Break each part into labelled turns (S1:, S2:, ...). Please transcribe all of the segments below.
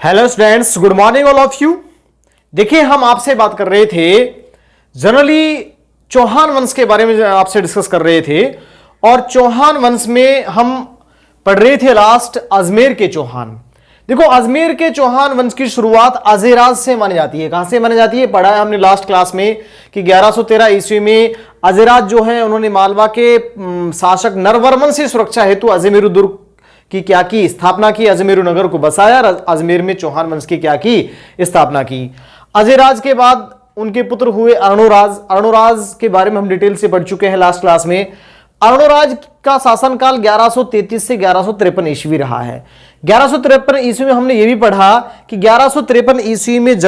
S1: Hello students, good morning all of you. देखिए, हम आपसे बात कर रहे थे जनरली चौहान वंश के बारे में आपसे डिस्कस कर रहे थे और चौहान वंश में हम पढ़ रहे थे लास्ट अजमेर के चौहान। देखो, अजमेर के चौहान वंश की शुरुआत अज़ेराज से मानी जाती है। कहां से मानी जाती है? पढ़ा है हमने लास्ट क्लास में कि 1113 ईस्वी में अज़ेराज जो है उन्होंने मालवा के शासक नरवर्मन से सुरक्षा हेतु अजमेर दुर्ग की क्या की स्थापना की, अजमेर नगर को बसाया, अजमेर में चौहान वंश की क्या की स्थापना की। अज़ेराज के बाद उनके पुत्र हुए अर्णोराज। अर्णोराज के बारे में हम डिटेल से पढ़ चुके हैं लास्ट क्लास में। अर्णोराज का शासनकाल 1133 से 1153 ईस्वी रहा है। 1153 ईस्वी में हमने यह भी पढ़ा कि 1153 ईस्वी में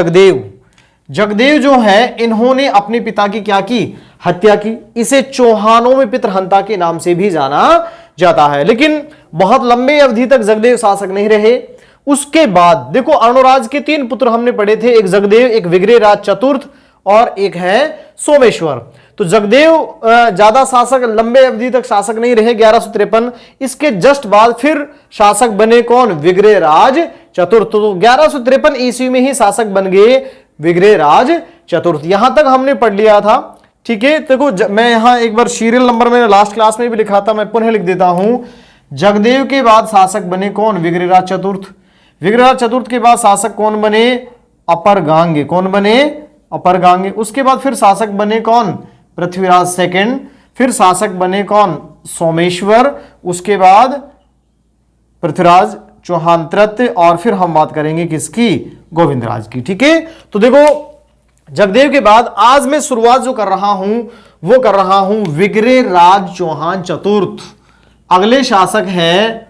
S1: जगदेव जो है इन्होंने अपने पिता की क्या की? हत्या की। इसे चौहानों में पितृहंता के नाम से भी जाना जाता है। लेकिन बहुत लंबे अवधि तक जगदेव शासक नहीं रहे। उसके बाद देखो, अर्णोराज के 3 पुत्र हमने पढ़े थे, एक जगदेव, एक विग्रहराज चतुर्थ और एक है सोमेश्वर। तो जगदेव ज्यादा शासक, लंबे अवधि तक शासक नहीं रहे 1153। इसके जस्ट बाद फिर शासक बने कौन? विग्रहराज चतुर्थ। तो 1153 ईस्वी में ही शासक बन गए विग्रहराज चतुर्थ। यहां तक हमने पढ़ लिया था, ठीक है। देखो, मैं यहां एक बार सीरियल नंबर में लास्ट क्लास में भी लिखा था, मैं पुनः लिख देता हूं। जगदेव के बाद शासक बने कौन? विग्रहराज चतुर्थ। विग्रहराज चतुर्थ के बाद शासक कौन बने? अपरगांगे। कौन बने? अपरगांगे। उसके बाद फिर शासक बने कौन? पृथ्वीराज सेकंड। फिर शासक बने कौन? सोमेश्वर। उसके बाद पृथ्वीराज चौहान तृतीय और फिर हम बात करेंगे किसकी? गोविंदराज की, ठीक है। तो देखो, जगदेव के बाद आज मैं शुरुआत जो कर रहा हूं वो कर रहा हूं विग्रहराज चौहान चतुर्थ। अगले शासक हैं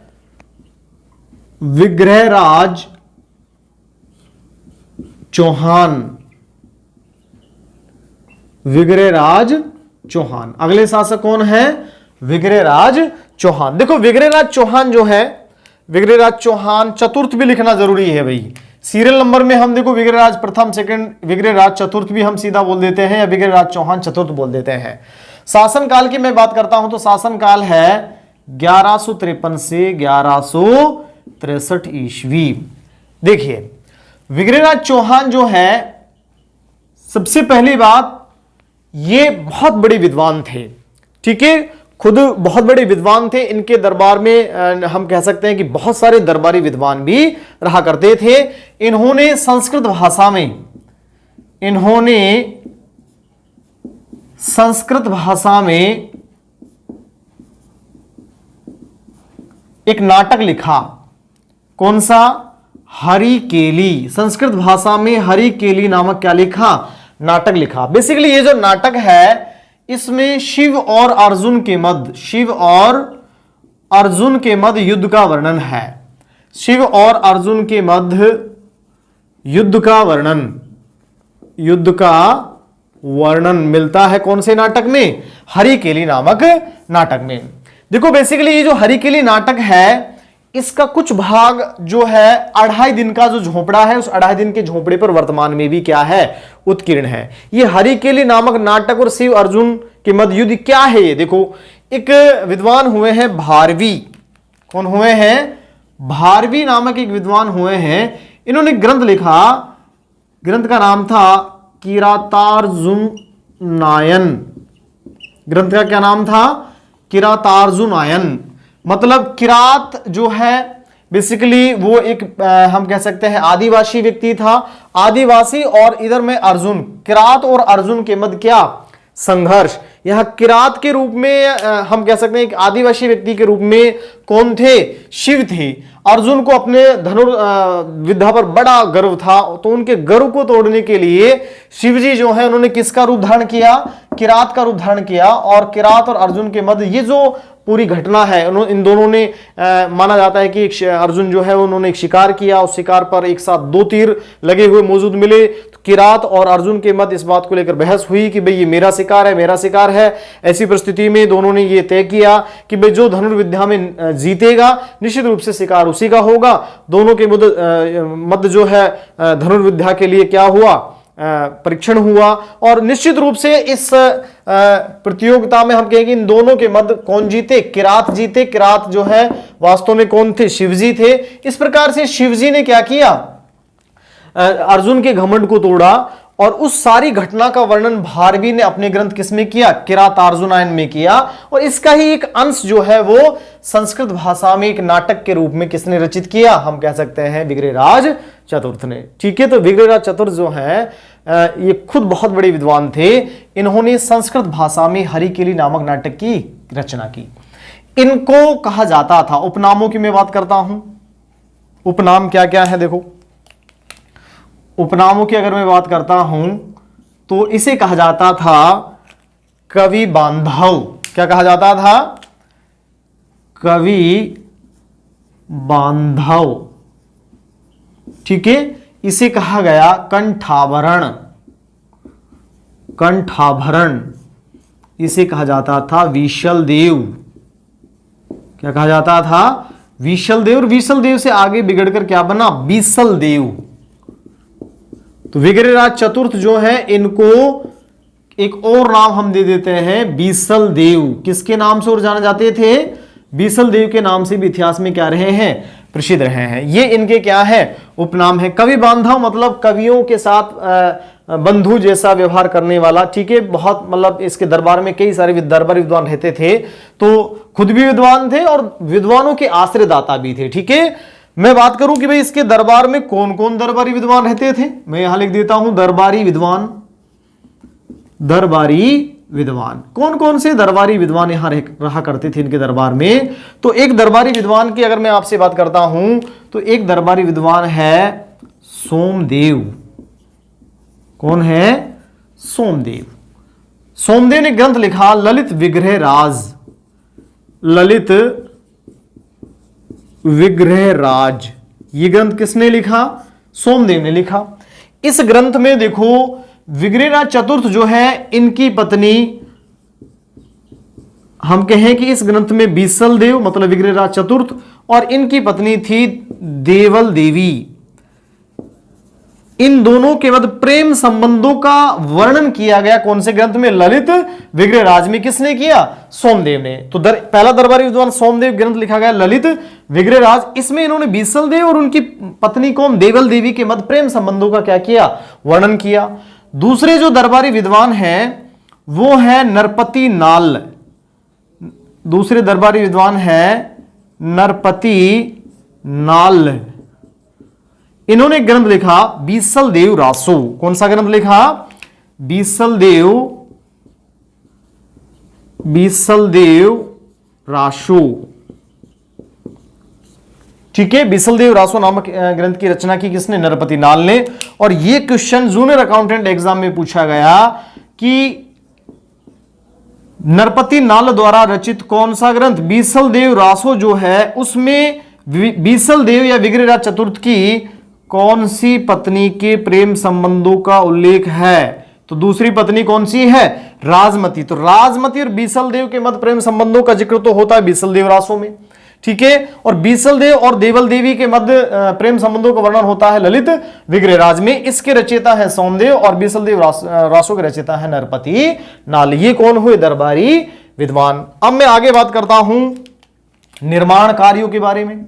S1: विग्रहराज चौहान। विग्रहराज चौहान अगले शासक कौन है? विग्रहराज चौहान। देखो, विग्रहराज चौहान जो है, विग्रहराज चौहान चतुर्थ भी लिखना जरूरी है भाई। सीरियल नंबर में हम देखो विग्रहराज प्रथम, सेकंड, विग्रहराज चतुर्थ भी हम सीधा बोल देते हैं या विग्रहराज चौहान चतुर्थ बोल देते हैं। शासनकाल की मैं बात करता हूं तो शासनकाल है 1153 से 1163 ईस्वी। देखिए, विग्रहराज चौहान जो है, सबसे पहली बात, ये बहुत बड़े विद्वान थे, ठीक है। खुद बहुत बड़े विद्वान थे। इनके दरबार में हम कह सकते हैं कि बहुत सारे दरबारी विद्वान भी रहा करते थे। इन्होंने संस्कृत भाषा में एक नाटक लिखा। कौन सा? हरिकेली। संस्कृत भाषा में हरिकेली नामक क्या लिखा? नाटक लिखा। बेसिकली ये जो नाटक है इसमें शिव और अर्जुन के मध्य युद्ध का वर्णन है। शिव और अर्जुन के मध्य युद्ध का वर्णन मिलता है कौन से नाटक में? हरिकेली नामक नाटक में। देखो, बेसिकली ये जो हरिकेली नाटक है, इसका कुछ भाग जो है 2.5 दिन का जो झोपड़ा है, उस 2.5 दिन के झोपड़े पर वर्तमान में भी क्या है? उत्कीर्ण है। ये हरिकेली नामक नाटक और शिव अर्जुन के मध्य युद्ध क्या है ये देखो। एक विद्वान हुए हैं भारवी। कौन हुए हैं? भारवी नामक एक विद्वान हुए हैं। इन्होंने ग्रंथ लिखा। ग्रंथ का नाम था किरातार्जुनायन। ग्रंथ का क्या नाम था? किरातार्जुनायन। मतलब किरात जो है बेसिकली वो एक हम कह सकते हैं आदिवासी व्यक्ति था। आदिवासी और इधर में अर्जुन, किरात और अर्जुन के मध्य क्या? संघर्ष। यहां किरात के रूप में हम कह सकते हैं एक आदिवासी व्यक्ति के रूप में कौन थे? शिव थे। अर्जुन को अपने धनुर्विद्या पर बड़ा गर्व था, तो उनके गर्व को तोड़ने के लिए शिवजी जो है उन्होंने किसका रूप धारण किया? किरात का रूप धारण किया। और किरात और अर्जुन के मध्य ये जो पूरी घटना है, इन दोनों ने माना जाता है कि अर्जुन जो है उन्होंने एक शिकार किया। उस शिकार पर एक साथ 2 तीर लगे हुए मौजूद मिले। तो किरात और अर्जुन के मध्य इस बात को लेकर बहस हुई कि भाई ये मेरा शिकार है, मेरा शिकार है। ऐसी परिस्थिति में दोनों ने ये तय किया कि भाई जो धनुर्विद्या में जीतेगा निश्चित रूप से शिकार उसी का होगा। दोनों के मध्य जो है धनुर्विद्या के लिए क्या हुआ? परीक्षण हुआ। और निश्चित रूप से इस प्रतियोगिता में हम कहेंगे इन दोनों के मध्य कौन जीते? किरात जीते। किरात जो है वास्तव में कौन थे? शिवजी थे। इस प्रकार से शिवजी ने क्या किया? अर्जुन के घमंड को तोड़ा, और उस सारी घटना का वर्णन भारवी ने अपने ग्रंथ किसमें किया? किरातार्जुनीय में किया। और इसका ही एक अंश जो है वो संस्कृत भाषा में एक नाटक के रूप में किसने रचित किया? हम कह सकते हैं विग्रहराज चतुर्थ ने। ठीक है, तो विग्रहराज चतुर्थ जो है ये खुद बहुत बड़े विद्वान थे। इन्होंने संस्कृत भाषा में हरिकेली नामक नाटक की रचना की। इनको कहा जाता था, उपनामों की मैं बात करता हूं, उपनाम क्या क्या है देखो। उपनामों की अगर मैं बात करता हूं तो इसे कहा जाता था कवि बांधव। क्या कहा जाता था? कवि बांधव। ठीक है, इसे कहा गया कंठाभरण। कंठाभरण इसे कहा जाता था विशल देव। क्या कहा जाता था? विशल देव। और विशल देव से आगे बिगड़कर क्या बना? बीसल देव। तो विग्रहराज चतुर्थ जो है इनको एक और नाम हम दे देते हैं बीसल देव। किसके नाम से और जाने जाते थे? बीसल देव के नाम से भी इतिहास में क्या रहे हैं? प्रसिद्ध रहे हैं। ये इनके क्या है? उपनाम है। कवि बांधव मतलब कवियों के साथ बंधु जैसा व्यवहार करने वाला। ठीक है, बहुत मतलब इसके दरबार में कई सारे दरबारी विद्वान रहते थे, तो खुद भी विद्वान थे और विद्वानों के आश्रयदाता भी थे। ठीक है, मैं बात करूं कि भाई इसके दरबार में कौन कौन दरबारी विद्वान रहते थे, मैं यहां लिख देता हूं दरबारी विद्वान। दरबारी विद्वान कौन कौन से दरबारी विद्वान यहां रहा करते थे इनके दरबार में? तो एक दरबारी विद्वान की अगर मैं आपसे बात करता हूं तो एक दरबारी विद्वान है सोमदेव। कौन है? सोमदेव। सोमदेव ने ग्रंथ लिखा ललित विग्रहराज। ललित विग्रहराज, ये ग्रंथ किसने लिखा? सोमदेव ने लिखा। इस ग्रंथ में देखो विग्रहराज चतुर्थ जो है इनकी पत्नी, हम कहें कि इस ग्रंथ में बीसल देव मतलब विग्रहराज चतुर्थ, और इनकी पत्नी थी देवल देवी। इन दोनों के मध्य प्रेम संबंधों का वर्णन किया गया कौन से ग्रंथ में? ललित विग्रहराज में। किसने किया? सोमदेव ने। तो पहला दरबारी विद्वान सोमदेव ग्रंथ लिखा गया ललित विग्रहराज। इसमें इन्होंने बीसल देव और उनकी पत्नी कौन? देवल देवी के मध्य प्रेम संबंधों का क्या किया? वर्णन किया। दूसरे जो दरबारी विद्वान हैं वो है नरपति नाल। दूसरे दरबारी विद्वान है नरपति नाल। इन्होंने ग्रंथ लिखा बीसल देव रासो। कौन सा ग्रंथ लिखा? बीसल देव रासो। ठीक है, बीसल देव रासो नामक ग्रंथ की रचना की किसने? नरपति नाल ने। और यह क्वेश्चन जूनियर अकाउंटेंट एग्जाम में पूछा गया कि नरपति नाल द्वारा रचित कौन सा ग्रंथ? बीसल देव रासो जो है उसमें बीसल देव या विग्रहराज चतुर्थ की कौन सी पत्नी के प्रेम संबंधों का उल्लेख है? तो दूसरी पत्नी कौन सी है? राजमती। तो राजमती और बीसल देव के मध्य प्रेम संबंधों का जिक्र तो होता है बीसल देव रासो में। ठीक है, और बीसल देव और देवल देवी के मध्य प्रेम संबंधों का वर्णन होता है ललित विग्रहराज में। इसके रचयिता है सोमदेव और बीसल देव रासो के रचयिता है नरपति नाल। ये कौन हुए? दरबारी विद्वान। अब मैं आगे बात करता हूं निर्माण कार्यों के बारे में।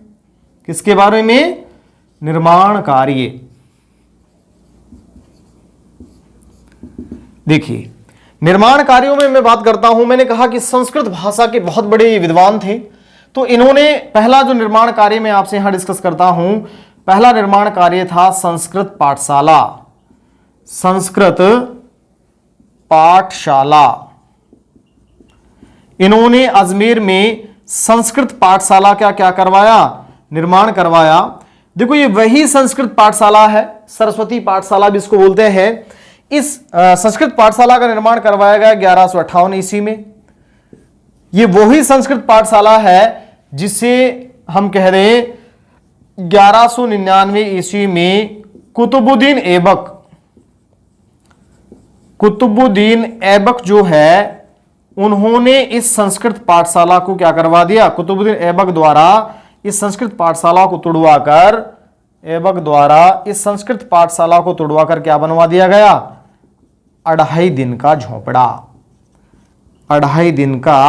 S1: किसके बारे में? निर्माण कार्य। देखिए, निर्माण कार्यों में मैं बात करता हूं, मैंने कहा कि संस्कृत भाषा के बहुत बड़े विद्वान थे, तो इन्होंने पहला जो निर्माण कार्य मैं आपसे यहां डिस्कस करता हूं, पहला निर्माण कार्य था संस्कृत पाठशाला। संस्कृत पाठशाला। इन्होंने अजमेर में संस्कृत पाठशाला का क्या करवाया? निर्माण करवाया। देखो, ये वही संस्कृत पाठशाला है, सरस्वती पाठशाला भी इसको बोलते हैं। इस संस्कृत पाठशाला का निर्माण करवाया गया 1158 ईस्वी में। ये वही संस्कृत पाठशाला है जिसे हम कह रहे हैं 1199 ईस्वी में कुतुबुद्दीन ऐबक जो है उन्होंने इस संस्कृत पाठशाला को क्या करवा दिया? कुतुबुद्दीन ऐबक द्वारा इस संस्कृत पाठशाला को तोड़वाकर क्या बनवा दिया गया? 2.5 दिन का झोपड़ा। 2.5 दिन का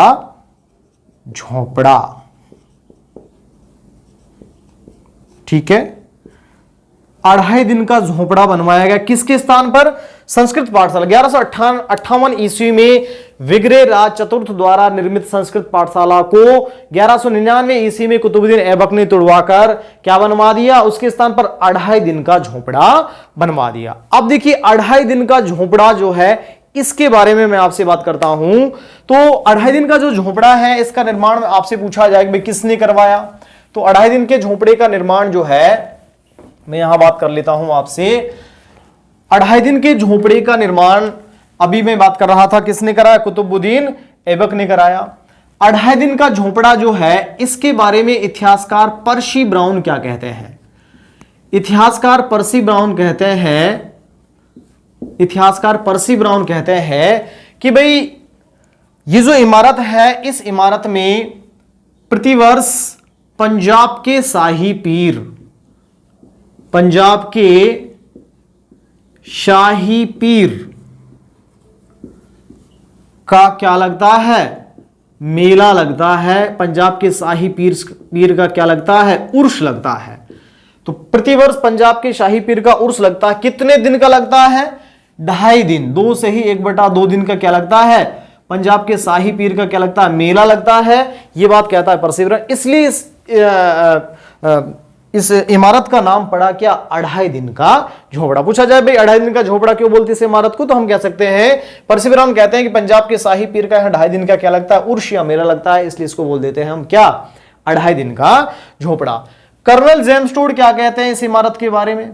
S1: झोपड़ा। ठीक है, 2.5 दिन का झोपड़ा बनवाया गया। किसके स्थान पर? संस्कृत पाठशाला। 1158 ईस्वी में विग्रह राज चतुर्थ द्वारा निर्मित संस्कृत पाठशाला को 1199 ईस्वी में कुतुबुद्दीन ऐबक ने तुड़वाकर क्या बनवा दिया? उसके स्थान पर 2.5 दिन का झोपड़ा बनवा दिया। अब देखिए 2.5 दिन का झोपड़ा जो है, इसके बारे में मैं आपसे बात करता हूं। तो 2.5 दिन का जो झोपड़ा है, इसका निर्माण आपसे पूछा जाएगा भाई किसने करवाया? तो 2.5 दिन के झोपड़े का निर्माण जो है, मैं यहां बात कर लेता हूं आपसे। 2.5 दिन के झोपड़े का निर्माण अभी मैं बात कर रहा था, किसने कराया? कुतुबुद्दीन ऐबक ने कराया। 2.5 दिन का झोपड़ा जो है, इसके बारे में इतिहासकार पर्सी ब्राउन क्या कहते हैं? इतिहासकार पर्सी ब्राउन कहते हैं कि भाई ये जो इमारत है, इस इमारत में प्रतिवर्ष पंजाब के शाही पीर का क्या लगता है? मेला लगता है। पंजाब के शाही पीर का क्या लगता है? उर्स लगता है। तो प्रतिवर्ष पंजाब के शाही पीर का उर्स लगता है। कितने दिन का लगता है? 2.5 दिन। 2 से ही 1/2 दिन का क्या लगता है? पंजाब के शाही पीर का क्या लगता है? मेला लगता है। यह बात कहता है पर्सी ब्राउन। इसलिए इस इमारत का नाम पड़ा क्या? 2.5 दिन का झोपड़ा। पूछा जाए भाई 2.5 दिन का झोपड़ा क्यों बोलते इस इमारत को, तो हम कह सकते हैं, पर्सी ब्राउन कहते हैं कि पंजाब के शाही पीर का 2.5 दिन का क्या लगता है? उर्स या मेला लगता है, इसलिए इसको बोल देते हैं हम क्या? 2.5 दिन का झोपड़ा। कर्नल जेम्स टोड क्या कहते हैं इस इमारत के बारे में?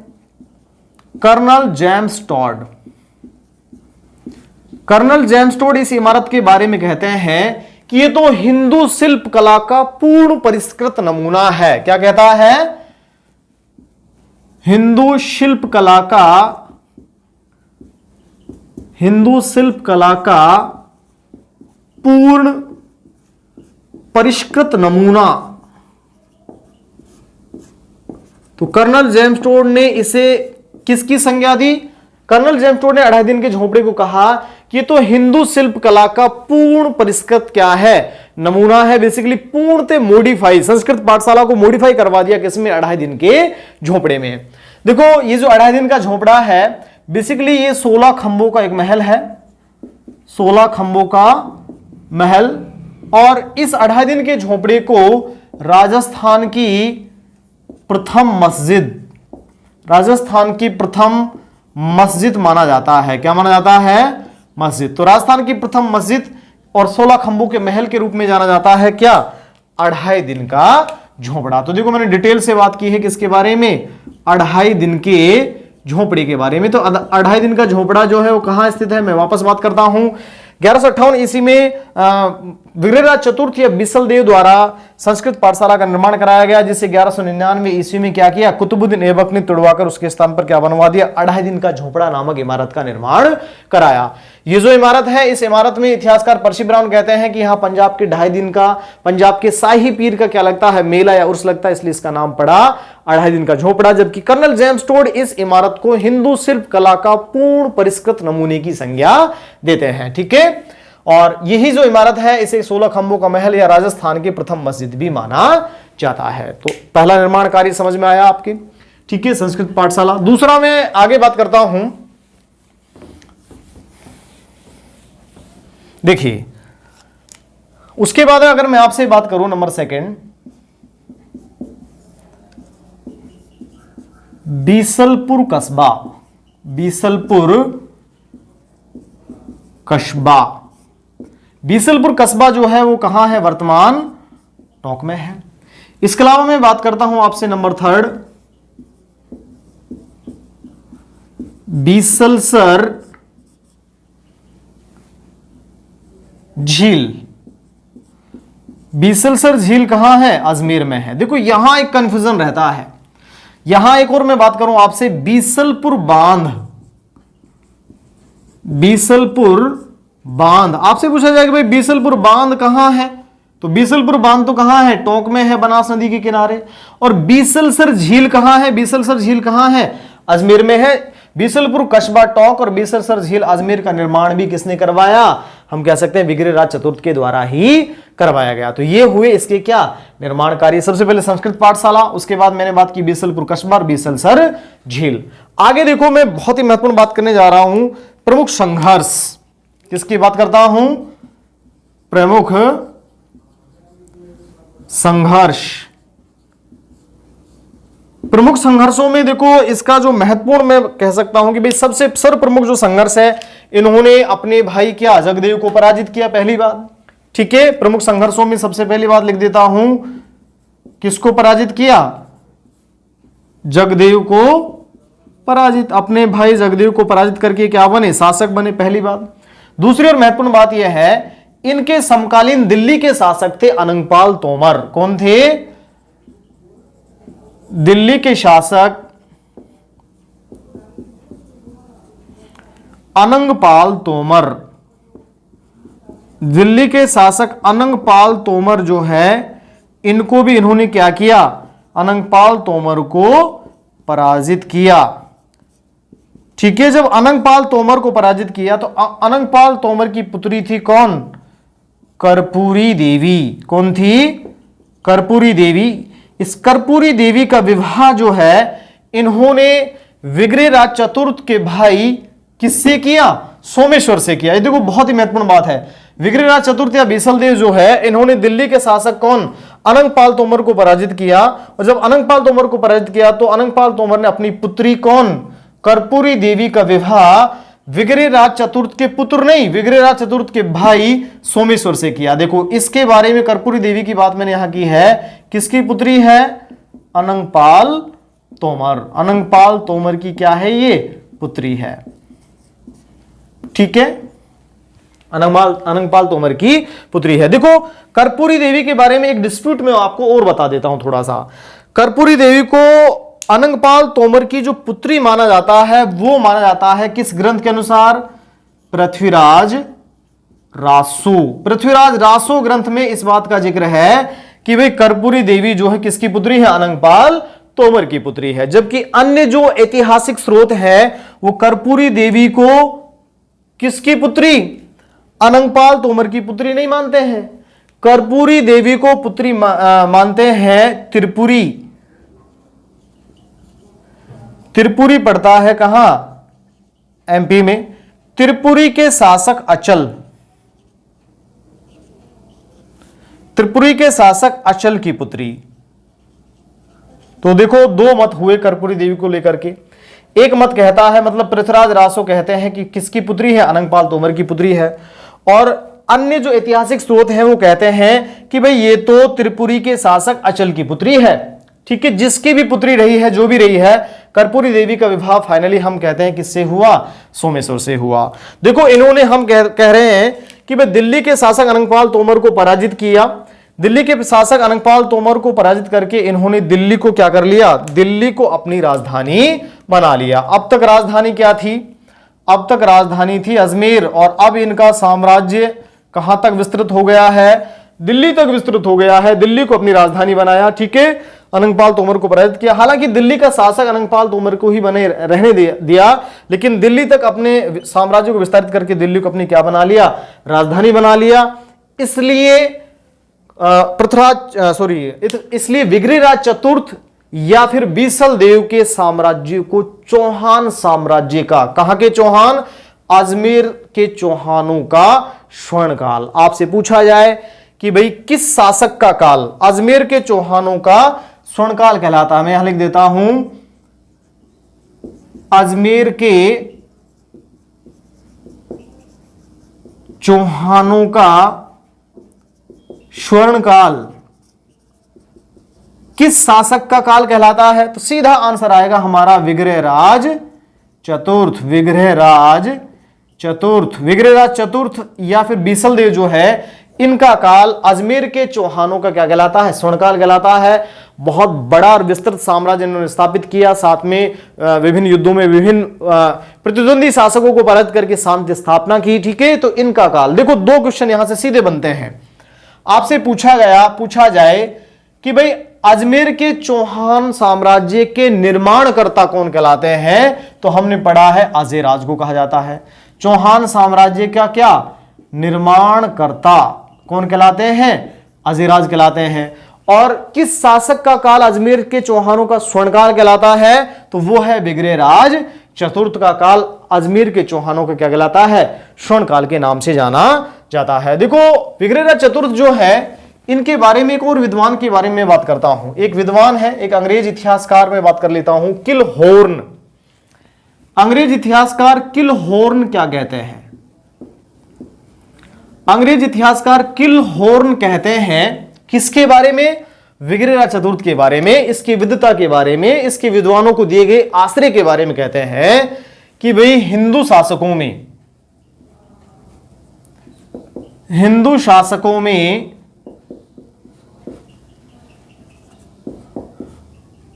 S1: कर्नल जेम्स टोड इस इमारत के बारे में कहते हैं कि यह तो हिंदू शिल्प कला का पूर्ण परिष्कृत नमूना है। क्या कहता है? हिंदू शिल्प कला का पूर्ण परिष्कृत नमूना। तो कर्नल जेम्स टोड ने इसे किसकी संज्ञा दी? कर्नल जेम्स टोड ने 2.5 दिन के झोपड़े को कहा कि ये तो हिंदू शिल्प कला का पूर्ण परिष्कृत क्या है? नमूना है। बेसिकली पूर्णतः मॉडिफाई, संस्कृत पाठशाला को मॉडिफाई करवा दिया किसमें? 2.5 दिन के झोपड़े में। देखो ये जो 2.5 दिन का झोपड़ा है, बेसिकली ये 16 खंभों का एक महल है, 16 खंभों का महल। और इस 2.5 दिन के झोपड़े को राजस्थान की प्रथम मस्जिद माना जाता है। क्या माना जाता है? मस्जिद। तो राजस्थान की प्रथम मस्जिद और 16 खंभों के महल के रूप में जाना जाता है क्या? 2.5 दिन का झोपड़ा। तो देखो मैंने डिटेल से बात की है किसके बारे में? 2.5 दिन के झोपड़े के बारे में। तो 2.5 दिन का झोपड़ा जो है वो कहां स्थित है, मैं वापस बात करता हूं। 1158 ईस्वी में विग्रहराज चतुर्थ या बिसलदेव द्वारा संस्कृत पाठशाला का निर्माण कराया गया, जिसे 1199 ईस्वी में क्या किया? कुतुबुद्दीन ऐबक ने तुड़वाकर उसके स्थान पर क्या बनवा दिया? 2.5 दिन का झोपड़ा नामक इमारत का निर्माण कराया। ये जो इमारत है, इस इमारत में इतिहासकार पर्सी ब्राउन कहते हैं कि यहां पंजाब के 2.5 दिन का, पंजाब के शाही पीर का क्या लगता है? मेला या उर्स लगता है, इसलिए इसका नाम पड़ा 2.5 दिन का झोपड़ा। जबकि कर्नल जेम्स टोड इस इमारत को हिंदू शिल्प कला का पूर्ण परिष्कृत नमूने की संज्ञा देते हैं। ठीक है। और यही जो इमारत है, इसे 16 खंभों का महल या राजस्थान की प्रथम मस्जिद भी माना जाता है। तो पहला निर्माण कार्य समझ में आया आपके? ठीक है, संस्कृत पाठशाला। दूसरा मैं आगे बात करता हूं। देखिए उसके बाद अगर मैं आपसे बात करूं नंबर 2, बीसलपुर कस्बा जो है वो कहां है? वर्तमान टोंक में है। इसके अलावा मैं बात करता हूं आपसे नंबर 3, बीसलसर झील। बीसलसर झील कहां है? अजमेर में है। देखो यहां एक कंफ्यूजन रहता है। यहां एक और मैं बात करूं आपसे, बीसलपुर बांध। आपसे पूछा जाएगा भाई बीसलपुर बांध कहां है? तो बीसलपुर बांध तो कहां है? टोंक में है, बनास नदी के किनारे। और बीसलसर झील कहां है? बीसलसर झील कहां है? अजमेर में है। बीसलपुर कस्बा टोंक और बीसलसर झील अजमेर का निर्माण भी किसने करवाया? हम कह सकते हैं विग्रहराज चतुर्थ के द्वारा ही करवाया गया। तो ये हुए इसके क्या निर्माण कार्य। सबसे पहले संस्कृत पाठशाला, उसके बाद मैंने बात की बीसलपुर कस्बा और बीसलसर झील। आगे देखो मैं बहुत ही महत्वपूर्ण बात करने जा रहा हूं, प्रमुख संघर्ष। किसकी बात करता हूं? प्रमुख संघर्ष। प्रमुख संघर्षों में देखो इसका जो महत्वपूर्ण मैं कह सकता हूं कि भाई सबसे सर्वप्रमुख जो संघर्ष है, इन्होंने अपने भाई क्या जगदेव को पराजित किया, पहली बात। ठीक है, प्रमुख संघर्षों में सबसे पहली बात लिख देता हूं, किसको पराजित किया? जगदेव को पराजित। अपने भाई जगदेव को पराजित करके क्या बने? शासक बने, पहली बात। दूसरी और महत्वपूर्ण बात यह है, इनके समकालीन दिल्ली के शासक थे अनंगपाल तोमर। कौन थे? दिल्ली के शासक अनंगपाल तोमर। दिल्ली के शासक अनंगपाल तोमर जो है, इनको भी इन्होंने क्या किया? अनंगपाल तोमर को पराजित किया। ठीक है, जब अनंगपाल तोमर को पराजित किया तो अनंगपाल तोमर की पुत्री थी कौन? कर्पूरी देवी। कौन थी? कर्पूरी देवी। इस कर्पूरी देवी का विवाह जो है इन्होंने विग्रहराज चतुर्थ के भाई किससे किया? सोमेश्वर से किया। ये देखो बहुत ही महत्वपूर्ण बात है। विग्रहराज चतुर्थ या बीसलदेव जो है, इन्होंने दिल्ली के शासक कौन? अनंगपाल तोमर को पराजित किया। और जब अनंगपाल तोमर को पराजित किया तो अनंगपाल तोमर ने अपनी पुत्री कौन? कर्पूरी देवी का विवाह विग्रहराज चतुर्थ के पुत्र नहीं, विग्रहराज चतुर्थ के भाई सोमेश्वर से किया। देखो इसके बारे में कर्पूरी देवी की बात मैंने यहां की है। किसकी पुत्री है? अनंगपाल तोमर। अनंगपाल तोमर की क्या है? ये पुत्री है। ठीक है, अनंगपाल तोमर की पुत्री है। देखो कर्पूरी देवी के बारे में एक डिस्प्यूट में आपको और बता देता हूं थोड़ा सा। कर्पूरी देवी को अनंगपाल तोमर की जो पुत्री माना जाता है, वो माना जाता है किस ग्रंथ के अनुसार? पृथ्वीराज रासो। पृथ्वीराज रासो ग्रंथ में इस बात का जिक्र है कि भाई कर्पूरी देवी जो है किसकी पुत्री है? अनंगपाल तोमर की पुत्री है। जबकि अन्य जो ऐतिहासिक स्रोत है वो कर्पूरी देवी को किसकी पुत्री? अनंगपाल तोमर की पुत्री नहीं मानते हैं। कर्पूरी देवी को पुत्री मानते हैं त्रिपुरी। त्रिपुरी पड़ता है कहां? एमपी में। त्रिपुरी के शासक अचल। त्रिपुरी के शासक अचल की पुत्री। तो देखो दो मत हुए कर्पूरी देवी को लेकर के। एक मत कहता है, मतलब पृथ्वीराज रासो कहते हैं कि किसकी पुत्री है? अनंगपाल तोमर की पुत्री है। और अन्य जो ऐतिहासिक स्रोत हैं वो कहते हैं कि भाई ये तो त्रिपुरी के शासक अचल की पुत्री है। ठीक है, जिसकी भी पुत्री रही है, जो भी रही है, कर्पूरी देवी का विवाह फाइनली हम कहते हैं किससे हुआ? सोमेश्वर से हुआ। देखो इन्होंने हम कह रहे हैं कि भाई दिल्ली के शासक अनंगपाल तोमर को पराजित किया। दिल्ली के शासक अनंगपाल तोमर को पराजित करके इन्होंने दिल्ली को क्या कर लिया? दिल्ली को अपनी राजधानी बना लिया। अब तक राजधानी क्या थी? अब तक राजधानी थी अजमेर। और अब इनका साम्राज्य कहां तक विस्तृत हो गया है? दिल्ली तक विस्तृत हो गया है। दिल्ली को अपनी राजधानी बनाया। ठीक है, अनंगपाल तोमर को पराजित किया। हालांकि दिल्ली का शासक अनंगपाल तोमर को ही बने रहने दिया, लेकिन दिल्ली तक अपने साम्राज्य को विस्तारित करके दिल्ली को अपनी क्या बना लिया? राजधानी बना लिया। इसलिए इसलिए विग्रहराज चतुर्थ या फिर बीसल देव के साम्राज्य को चौहान साम्राज्य का, कहां के चौहान? अजमेर के चौहानों का स्वर्णकाल। आपसे पूछा जाए कि भाई किस शासक का काल? अजमेर के चौहानों का स्वर्णकाल कहलाता है। मैं यहां लिख देता हूं अजमेर के चौहानों का स्वर्णकाल किस शासक का काल कहलाता है? तो सीधा आंसर आएगा हमारा विग्रहराज चतुर्थ। विग्रहराज चतुर्थ। विग्रहराज चतुर्थ या फिर बीसलदेव जो है, इनका काल अजमेर के चौहानों का क्या कहलाता है? स्वर्णकाल कहलाता है। बहुत बड़ा और विस्तृत साम्राज्य इन्होंने स्थापित किया। साथ में विभिन्न युद्धों में विभिन्न प्रतिद्वंदी शासकों को पराजित करके शांति स्थापना की। ठीक है, तो इनका काल। देखो दो क्वेश्चन यहां से सीधे बनते हैं। आपसे पूछा जाए कि भाई अजमेर के चौहान साम्राज्य के निर्माणकर्ता कौन कहलाते हैं? तो हमने पढ़ा है अजयराज को कहा जाता है। चौहान साम्राज्य का क्या निर्माणकर्ता कौन कहलाते हैं? अजीराज कहलाते हैं। और किस शासक का काल अजमेर के चौहानों का स्वर्णकाल कहलाता है? तो वो है विग्रहराज चतुर्थ का काल अजमेर के चौहानों का क्या कहलाता है? स्वर्णकाल के नाम से जाना जाता है। देखो विग्रहराज चतुर्थ जो है, इनके बारे में एक और विद्वान के बारे में बात करता हूं। एक विद्वान है, एक अंग्रेज इतिहासकार में बात कर लेता हूं, किलहॉर्न। अंग्रेज इतिहासकार किलहॉर्न क्या कहते हैं? अंग्रेज इतिहासकार किलहॉर्न कहते हैं किसके बारे में? विग्रहराज चतुर्थ के बारे में, इसकी विद्वता के बारे में, इसके विद्वानों को दिए गए आश्रय के बारे में कहते हैं कि भाई हिंदू शासकों में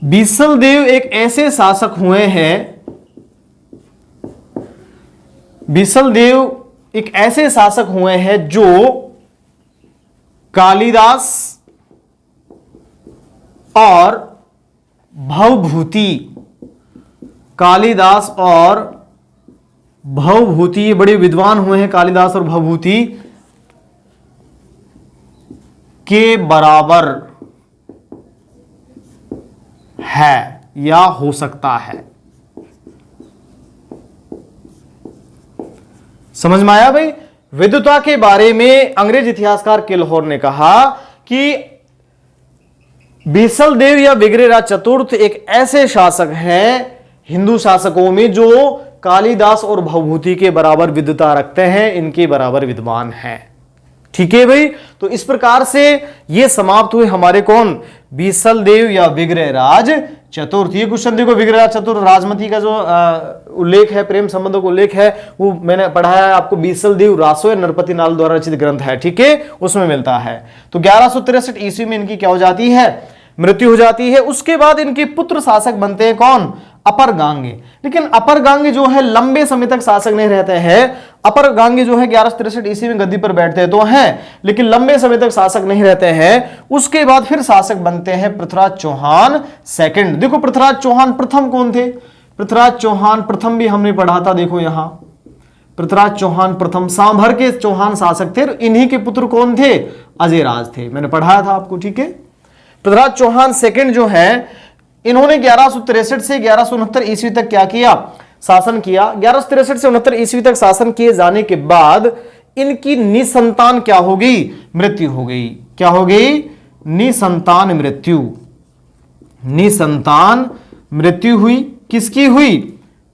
S1: बीसलदेव एक ऐसे शासक हुए हैं, बीसलदेव एक ऐसे शासक हुए हैं जो कालिदास और भवभूति, कालिदास और भवभूति, ये बड़े विद्वान हुए हैं कालिदास और भवभूति के बराबर है या हो सकता है। समझ में आया भाई? विद्वता के बारे में अंग्रेज इतिहासकार किलहॉर्न ने कहा कि बीसलदेव या विग्रहराज चतुर्थ एक ऐसे शासक हैं हिंदू शासकों में जो कालिदास और भवभूति के बराबर विद्वता रखते हैं, इनके बराबर विद्वान हैं। ठीक है भाई? तो इस प्रकार से ये समाप्त हुए हमारे कौन? बीसलदेव या विग्रहराज चतुर्थ। ये क्वेश्चन देखो, विग्रहराज चतुर्थ राजमती का जो उल्लेख है, प्रेम संबंधों का उल्लेख है, वो मैंने पढ़ाया है आपको, बीसलदेव रासो या नरपति नाल द्वारा रचित ग्रंथ है। ठीक है, उसमें मिलता है। तो 1163 ईस्वी में इनकी क्या हो जाती है? मृत्यु हो जाती है। उसके बाद इनके पुत्र शासक बनते हैं कौन? अपर गांगे। लेकिन अपर गांगे जो है लंबे समय तक शासक नहीं रहते हैं। अपर गांगे जो है 1163 ईस्वी में गद्दी पर बैठते तो हैं, लेकिन लंबे समय तक शासक नहीं रहते हैं। उसके बाद फिर शासक बनते हैं पृथ्वीराज चौहान सेकंड। देखो पृथ्वीराज चौहान प्रथम कौन थे? पृथ्वीराज चौहान प्रथम भी हमने पढ़ा था। देखो यहां पृथ्वीराज चौहान प्रथम सांभर के चौहान शासक थे, इन्हीं के पुत्र कौन थे? अजयराज थे, मैंने पढ़ाया था आपको। ठीक है, पृथ्वीराज चौहान सेकंड जो है, इन्होंने 1163 से 1169 ईस्वी तक क्या किया? शासन किया। 1163 से 69 ईस्वी तक शासन किए जाने के बाद इनकी निसंतान क्या हो गई? मृत्यु हो गई। क्या हो गई? निसंतान मृत्यु। निसंतान मृत्यु हुई। किसकी हुई?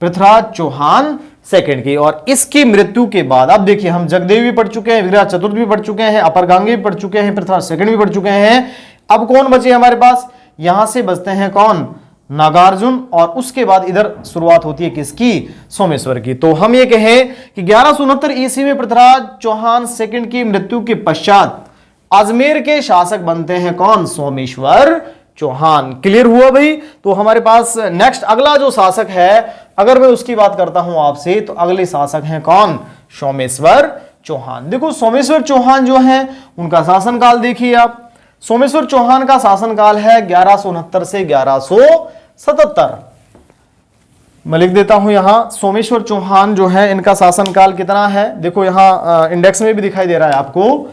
S1: पृथ्वीराज चौहान सेकंड की। और इसकी मृत्यु के बाद अब देखिए, हम जगदेव भी पढ़ चुके हैं, विग्रहराज चतुर्थ भी पढ़ चुके हैं, अपर गांगे भी पढ़ चुके हैं, पृथ्वीराज सेकंड भी पढ़ चुके हैं। अब कौन बचे हमारे पास? यहां से बचते हैं कौन? नागार्जुन। और उसके बाद इधर शुरुआत होती है किसकी? सोमेश्वर की। तो हम ये कहें कि 1169 ईस्वी में पृथ्वीराज चौहान सेकंड की मृत्यु के पश्चात अजमेर के शासक बनते हैं कौन? सोमेश्वर चौहान। क्लियर हुआ भाई? तो हमारे पास नेक्स्ट अगला जो शासक है, अगर मैं उसकी बात करता हूं आपसे, तो अगले शासक हैं कौन? सोमेश्वर चौहान। देखो सोमेश्वर चौहान जो है, उनका शासनकाल देखिए आप। सोमेश्वर चौहान का शासनकाल है 1169 से 1177। मैं लिख देता हूं यहां, सोमेश्वर चौहान जो है, इनका शासनकाल कितना है? देखो यहां इंडेक्स में भी दिखाई दे रहा है आपको,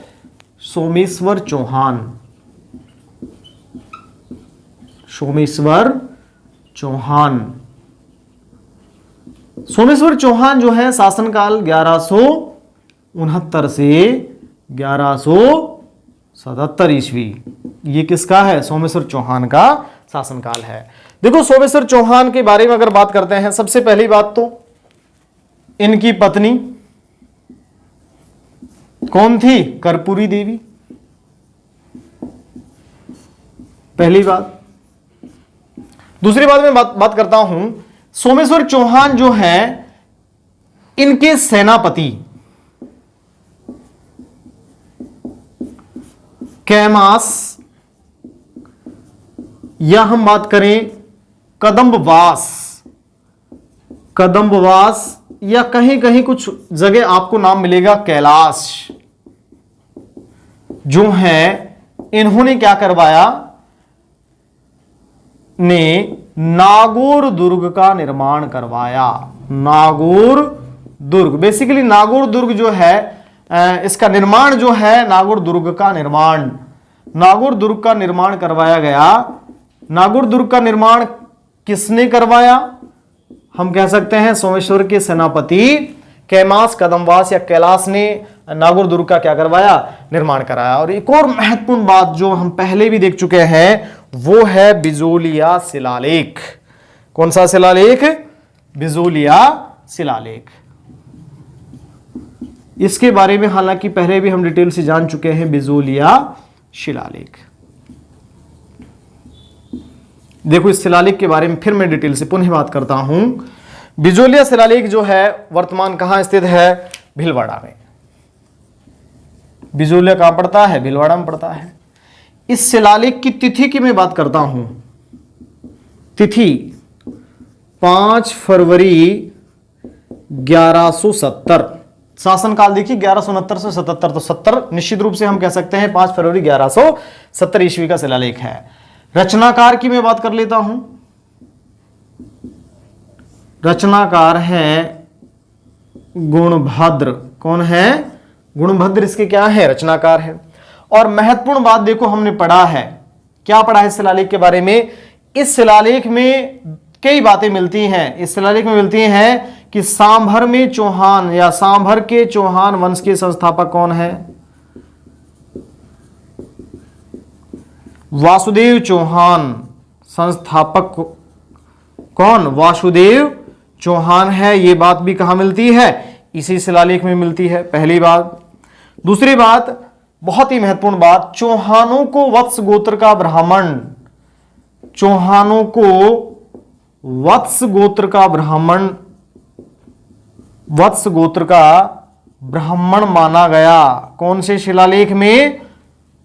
S1: सोमेश्वर चौहान। सोमेश्वर चौहान, सोमेश्वर चौहान जो है शासनकाल 1169 से 1177 ईस्वी। ये किसका है? सोमेश्वर चौहान का शासनकाल है। देखो सोमेश्वर चौहान के बारे में अगर बात करते हैं, सबसे पहली बात तो इनकी पत्नी कौन थी? कर्पूरी देवी, पहली बात। दूसरी बात मैं बात करता हूं, सोमेश्वर चौहान जो है, इनके सेनापति कैमास, या हम बात करें कदम्बवास, कदम्बवास, या कहीं कहीं कुछ जगह आपको नाम मिलेगा कैलाश, जो है इन्होंने क्या करवाया? ने नागौर दुर्ग का निर्माण करवाया। नागौर दुर्ग, बेसिकली नागौर दुर्ग जो है इसका निर्माण जो है, नागौर दुर्ग का निर्माण, नागौर दुर्ग का निर्माण करवाया गया। नागौर दुर्ग का निर्माण किसने करवाया? हम कह सकते हैं सोमेश्वर के सेनापति कैमास कदमवास या कैलाश ने नागौर दुर्ग का क्या करवाया? निर्माण कराया। और एक और महत्वपूर्ण बात जो हम पहले भी देख चुके हैं वो है बिजोलिया शिलालेख। कौन सा शिलालेख? बिजोलिया शिलालेख। इसके बारे में हालांकि पहले भी हम डिटेल से जान चुके हैं, बिजोलिया शिलालेख। देखो इस शिलालेख के बारे में फिर मैं डिटेल से पुनः बात करता हूं। बिजोलिया शिलालेख जो है वर्तमान कहां स्थित है? भीलवाड़ा में। बिजोलिया कहां पड़ता है? भीलवाड़ा में पड़ता है। इस शिलालेख की तिथि की मैं बात करता हूं। तिथि 5 फरवरी 1170। शासनकाल देखिए 1169 से 77, तो 70 निश्चित रूप से हम कह सकते हैं 5 फरवरी 1170 ईस्वी का शिलालेख है। रचनाकार की मैं बात कर लेता हूं। रचनाकार है गुणभद्र। कौन है? गुणभद्र इसके क्या है? रचनाकार है। और महत्वपूर्ण बात देखो हमने पढ़ा है, क्या पढ़ा है इस शिलालेख के बारे में? इस शिलालेख में कई बातें मिलती हैं। इस शिलालेख में मिलती हैं कि सांभर में चौहान या सांभर के चौहान वंश के संस्थापक कौन है? वासुदेव चौहान। संस्थापक कौन? वासुदेव चौहान है। यह बात भी कहां मिलती है? इसी शिलालेख में मिलती है, पहली बात। दूसरी बात, बहुत ही महत्वपूर्ण बात, चौहानों को वत्स गोत्र का ब्राह्मण, चौहानों को वत्स गोत्र का ब्राह्मण, वत्स गोत्र का ब्राह्मण माना गया। कौन से शिलालेख में?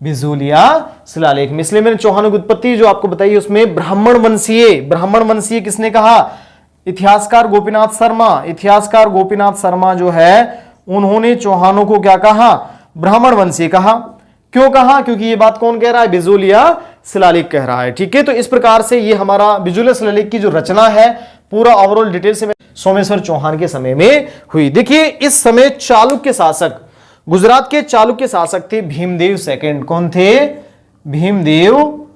S1: बिजोलिया शिलालेख में। इसलिए मैंने चौहानों की उत्पत्ति जो आपको बताई उसमें ब्राह्मण वंशीय, ब्राह्मण वंशीय किसने कहा? इतिहासकार गोपीनाथ शर्मा। इतिहासकार गोपीनाथ शर्मा जो है उन्होंने चौहानों को क्या कहा? ब्राह्मण वंशीय कहा। क्यों कहा? क्योंकि ये बात कौन कह रहा है? बिजोलिया शिलालेख कह रहा है। ठीक है, तो इस प्रकार से ये हमारा बिजोलिया शिलालेख की जो रचना है पूरा ओवरऑल डिटेल से सोमेश्वर चौहान के समय में हुई। देखिए इस समय चालुक्य शासक, गुजरात के चालुक्य शासक थे भीमदेव सेकंड। कौन थे? भीमदेव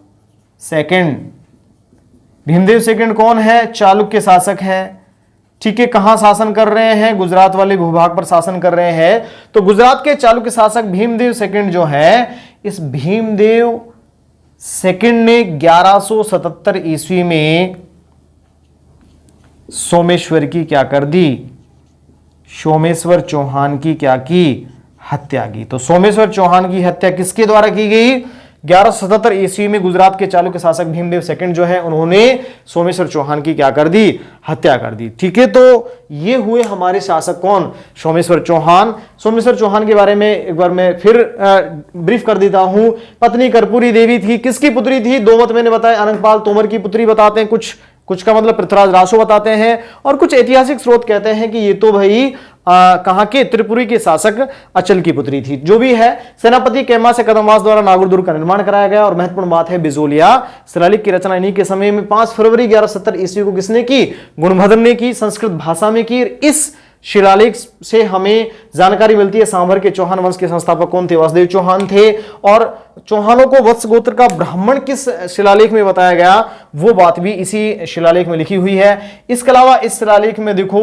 S1: सेकंड। भीमदेव सेकंड कौन है? चालुक्य शासक है। ठीक है, कहां शासन कर रहे हैं? गुजरात वाले भूभाग पर शासन कर रहे हैं। तो गुजरात के चालुक्य शासक भीमदेव सेकंड जो है, इस भीमदेव सेकंड ने 1177 ईस्वी में सोमेश्वर की क्या कर दी? सोमेश्वर चौहान की क्या की? हत्या की। तो सोमेश्वर चौहान की हत्या किसके द्वारा की गई? 1177 ईस्वी में गुजरात के चालुक्य शासक भीमदेव सेकंड जो है उन्होंने सोमेश्वर चौहान की क्या कर दी? हत्या कर दी। ठीक है, तो ये हुए हमारे शासक कौन? सोमेश्वर चौहान। सोमेश्वर चौहान के बारे में एक बार मैं फिर ब्रीफ कर देता हूं। पत्नी कर्पूरी देवी थी। किसकी पुत्री थी? दो मत मैंने बताया, अनंगपाल तोमर की पुत्री बताते हैं, कुछ का मतलब पृथ्वीराज रासो बताते हैं, और कुछ ऐतिहासिक स्रोत कहते हैं कि ये तो भाई कहां के? त्रिपुरी के शासक अचल की पुत्री थी। जो भी है, सेनापति कैमा से कदमवास द्वारा नागौर दुर्ग का निर्माण कराया गया। और महत्वपूर्ण बात है बिजोलिया शिलालेख की रचना इन्हीं के समय में 5 फरवरी 1170 ईस्वी को किसने की? गुणभद्र ने की, संस्कृत भाषा में की। इस शिलालेख से हमें जानकारी मिलती है सांभर के चौहान वंश के संस्थापक कौन थे? वासुदेव चौहान थे। और चौहानों को वत्स गोत्र का ब्राह्मण किस शिलालेख में बताया गया, वो बात भी इसी शिलालेख में लिखी हुई है। इसके अलावा इस शिलालेख में देखो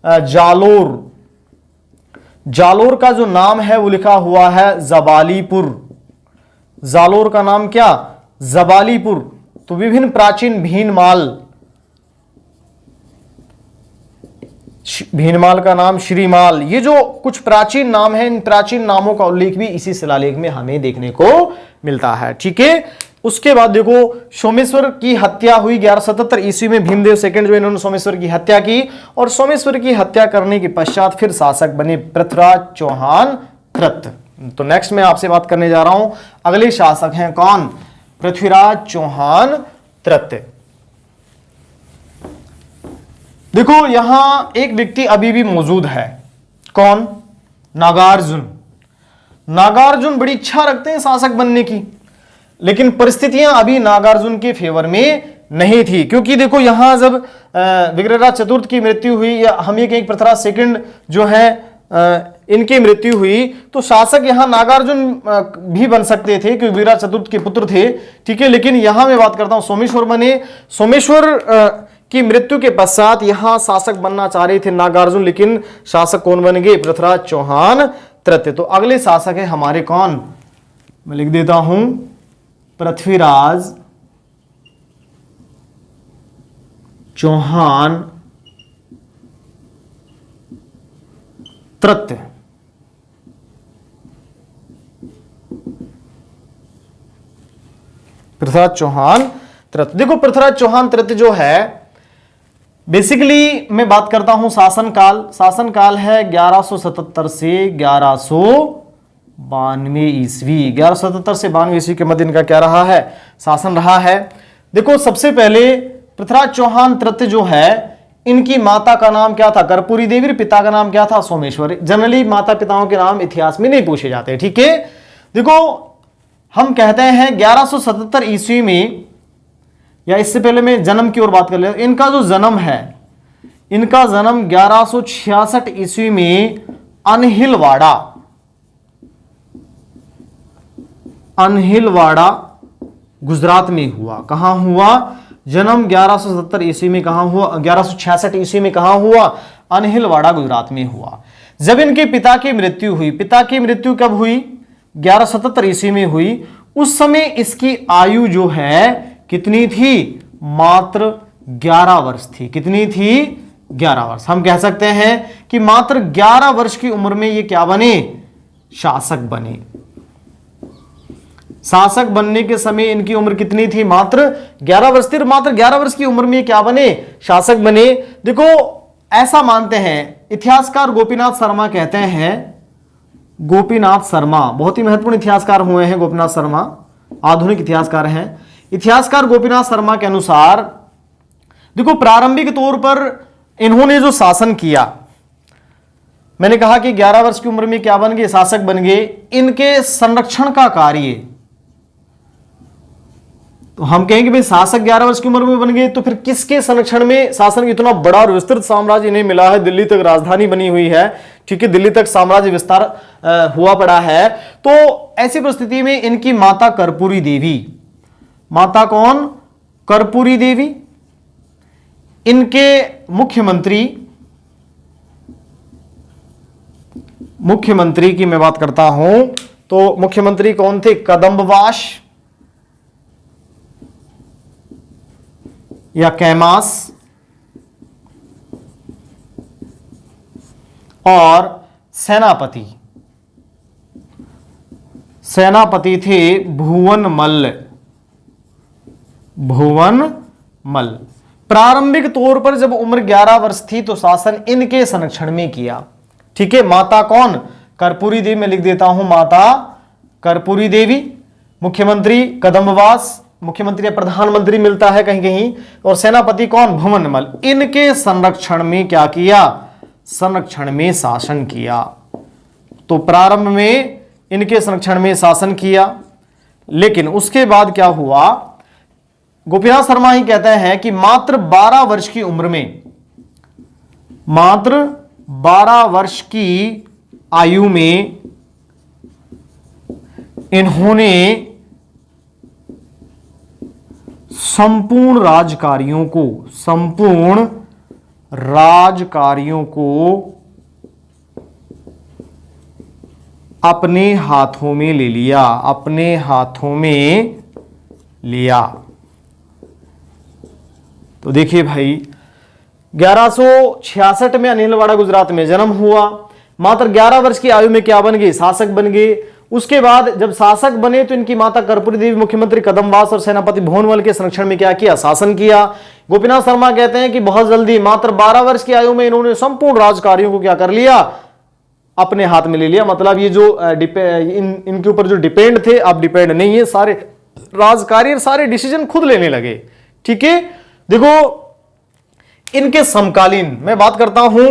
S1: जालोर, जालोर का जो नाम है वो लिखा हुआ है जबालीपुर। जालोर का नाम क्या? जबालीपुर। तो विभिन्न प्राचीन भीनमाल, भीनमाल का नाम श्रीमाल, ये जो कुछ प्राचीन नाम है, इन प्राचीन नामों का उल्लेख भी इसी शिलालेख में हमें देखने को मिलता है। ठीक है, उसके बाद देखो सोमेश्वर की हत्या हुई 1177 ईस्वी में। भीमदेव सेकंड जो इन्होंने सोमेश्वर की हत्या की, और सोमेश्वर की हत्या करने के पश्चात फिर शासक बने पृथ्वीराज चौहान कृत। तो नेक्स्ट मैं आपसे बात करने जा रहा हूं, अगले शासक हैं कौन? पृथ्वीराज चौहान कृत। देखो यहां एक व्यक्ति अभी भी मौजूद है, कौन? नागार्जुन। नागार्जुन बड़ी इच्छा रखते हैं शासक बनने की, लेकिन परिस्थितियां अभी नागार्जुन के फेवर में नहीं थी। क्योंकि देखो यहां जब विग्रहराज चतुर्थ की मृत्यु हुई, या हम ये कहें पृथ्वीराज सेकंड जो है इनकी मृत्यु हुई तो शासक यहां नागार्जुन भी बन सकते थे क्योंकि वीरा चतुर्थ के पुत्र थे, ठीक है। लेकिन यहां मैं बात करता हूं सोमेश्वर बने। सोमेश्वर की मृत्यु के पश्चात यहां शासक बनना चाह रहे थे नागार्जुन, लेकिन शासक कौन बन गए? पृथ्वीराज चौहान तृतीय। तो अगले शासक है हमारे कौन? मैं लिख देता हूं पृथ्वीराज चौहान तृतीय। पृथ्वीराज चौहान तृतीय। देखो पृथ्वीराज चौहान तृतीय जो है, बेसिकली मैं बात करता हूं शासनकाल। शासनकाल है 1177 से 1192 ईस्वी। 1177 से 92 ईस्वी के मध्य इनका क्या रहा है? शासन रहा है। देखो सबसे पहले पृथ्वीराज चौहान तृतीय जो है, इनकी माता का नाम क्या था? कर्पूरी देवी। पिता का नाम क्या था? सोमेश्वर। जनरली माता पिताओं के नाम इतिहास में नहीं पूछे जाते, ठीक है। देखो हम कहते हैं 1177 ईस्वी में, या इससे पहले मैं जन्म की ओर बात कर ले, इनका जो जन्म है, इनका जन्म 1166 ईस्वी में अनहिलवाड़ा गुजरात में हुआ। कहां हुआ जन्म? 1177 ईस्वी में। कहां हुआ? 1166 ईस्वी में। कहां हुआ? अनहिलवाड़ा गुजरात में हुआ। जब इनके पिता की मृत्यु हुई, पिता की मृत्यु कब हुई? 1177 ईस्वी में हुई। उस समय इसकी आयु जो है कितनी थी? मात्र 11 वर्ष थी। कितनी थी? 11 वर्ष। हम कह सकते हैं कि मात्र 11 वर्ष की उम्र में ये क्या बने? शासक बने। शासक बनने के समय इनकी उम्र कितनी थी? मात्र 11 वर्ष थी। मात्र 11 वर्ष की उम्र में क्या बने? शासक बने। देखो ऐसा मानते हैं इतिहासकार गोपीनाथ शर्मा, कहते हैं गोपीनाथ शर्मा बहुत ही महत्वपूर्ण इतिहासकार हुए हैं। गोपीनाथ शर्मा आधुनिक इतिहासकार हैं। इतिहासकार गोपीनाथ शर्मा के अनुसार देखो प्रारंभिक तौर पर इन्होंने जो शासन किया, मैंने कहा कि 11 वर्ष की उम्र में क्या बन गए? शासक बन गए। इनके संरक्षण का कार्य, तो हम कहेंगे भाई शासक 11 वर्ष की उम्र में बन गए, तो फिर किसके संरक्षण में शासन? इतना बड़ा और विस्तृत साम्राज्य इन्हें मिला है, दिल्ली तक राजधानी बनी हुई है, ठीक है, दिल्ली तक साम्राज्य विस्तार हुआ पड़ा है। तो ऐसी परिस्थिति में इनकी माता कर्पूरी देवी, माता कौन? कर्पूरी देवी। इनके मुख्यमंत्री की मैं बात करता हूं तो मुख्यमंत्री कौन थे? कदम्बवास या कैमास, और सेनापति थे भुवनमल। प्रारंभिक तौर पर जब उम्र 11 वर्ष थी तो शासन इनके संरक्षण में किया, ठीक है। माता कौन? कर्पूरी देवी। मैं लिख देता हूं माता कर्पूरी देवी। मुख्यमंत्री कदम्बवास, मुख्यमंत्री या प्रधानमंत्री मिलता है कहीं कहीं, और सेनापति कौन? भुवनमल। इनके संरक्षण में क्या किया? संरक्षण में शासन किया। तो प्रारंभ में इनके संरक्षण में शासन किया, लेकिन उसके बाद क्या हुआ? गोपीनाथ शर्मा ही कहते हैं कि मात्र 12 वर्ष की उम्र में, मात्र 12 वर्ष की आयु में इन्होंने संपूर्ण राजकार्यों को अपने हाथों में ले लिया। तो देखिए भाई 1166 में अनिलवाड़ा गुजरात में जन्म हुआ। मात्र 11 वर्ष की आयु में क्या बन गए? शासक बन गए। उसके बाद जब शासक बने तो इनकी माता कर्पूरी देवी, मुख्यमंत्री कदम्बास और सेनापति भुवनमल के संरक्षण में क्या किया? शासन किया। गोपीनाथ शर्मा कहते हैं कि बहुत जल्दी मात्र 12 वर्ष की आयु में इन्होंने संपूर्ण राजकार्यों को क्या कर लिया? अपने हाथ में ले लिया। मतलब ये जो इनके ऊपर जो डिपेंड थे, अब डिपेंड नहीं है, सारे राजकार्य सारे डिसीजन खुद लेने लगे, ठीक है। देखो इनके समकालीन मैं बात करता हूं,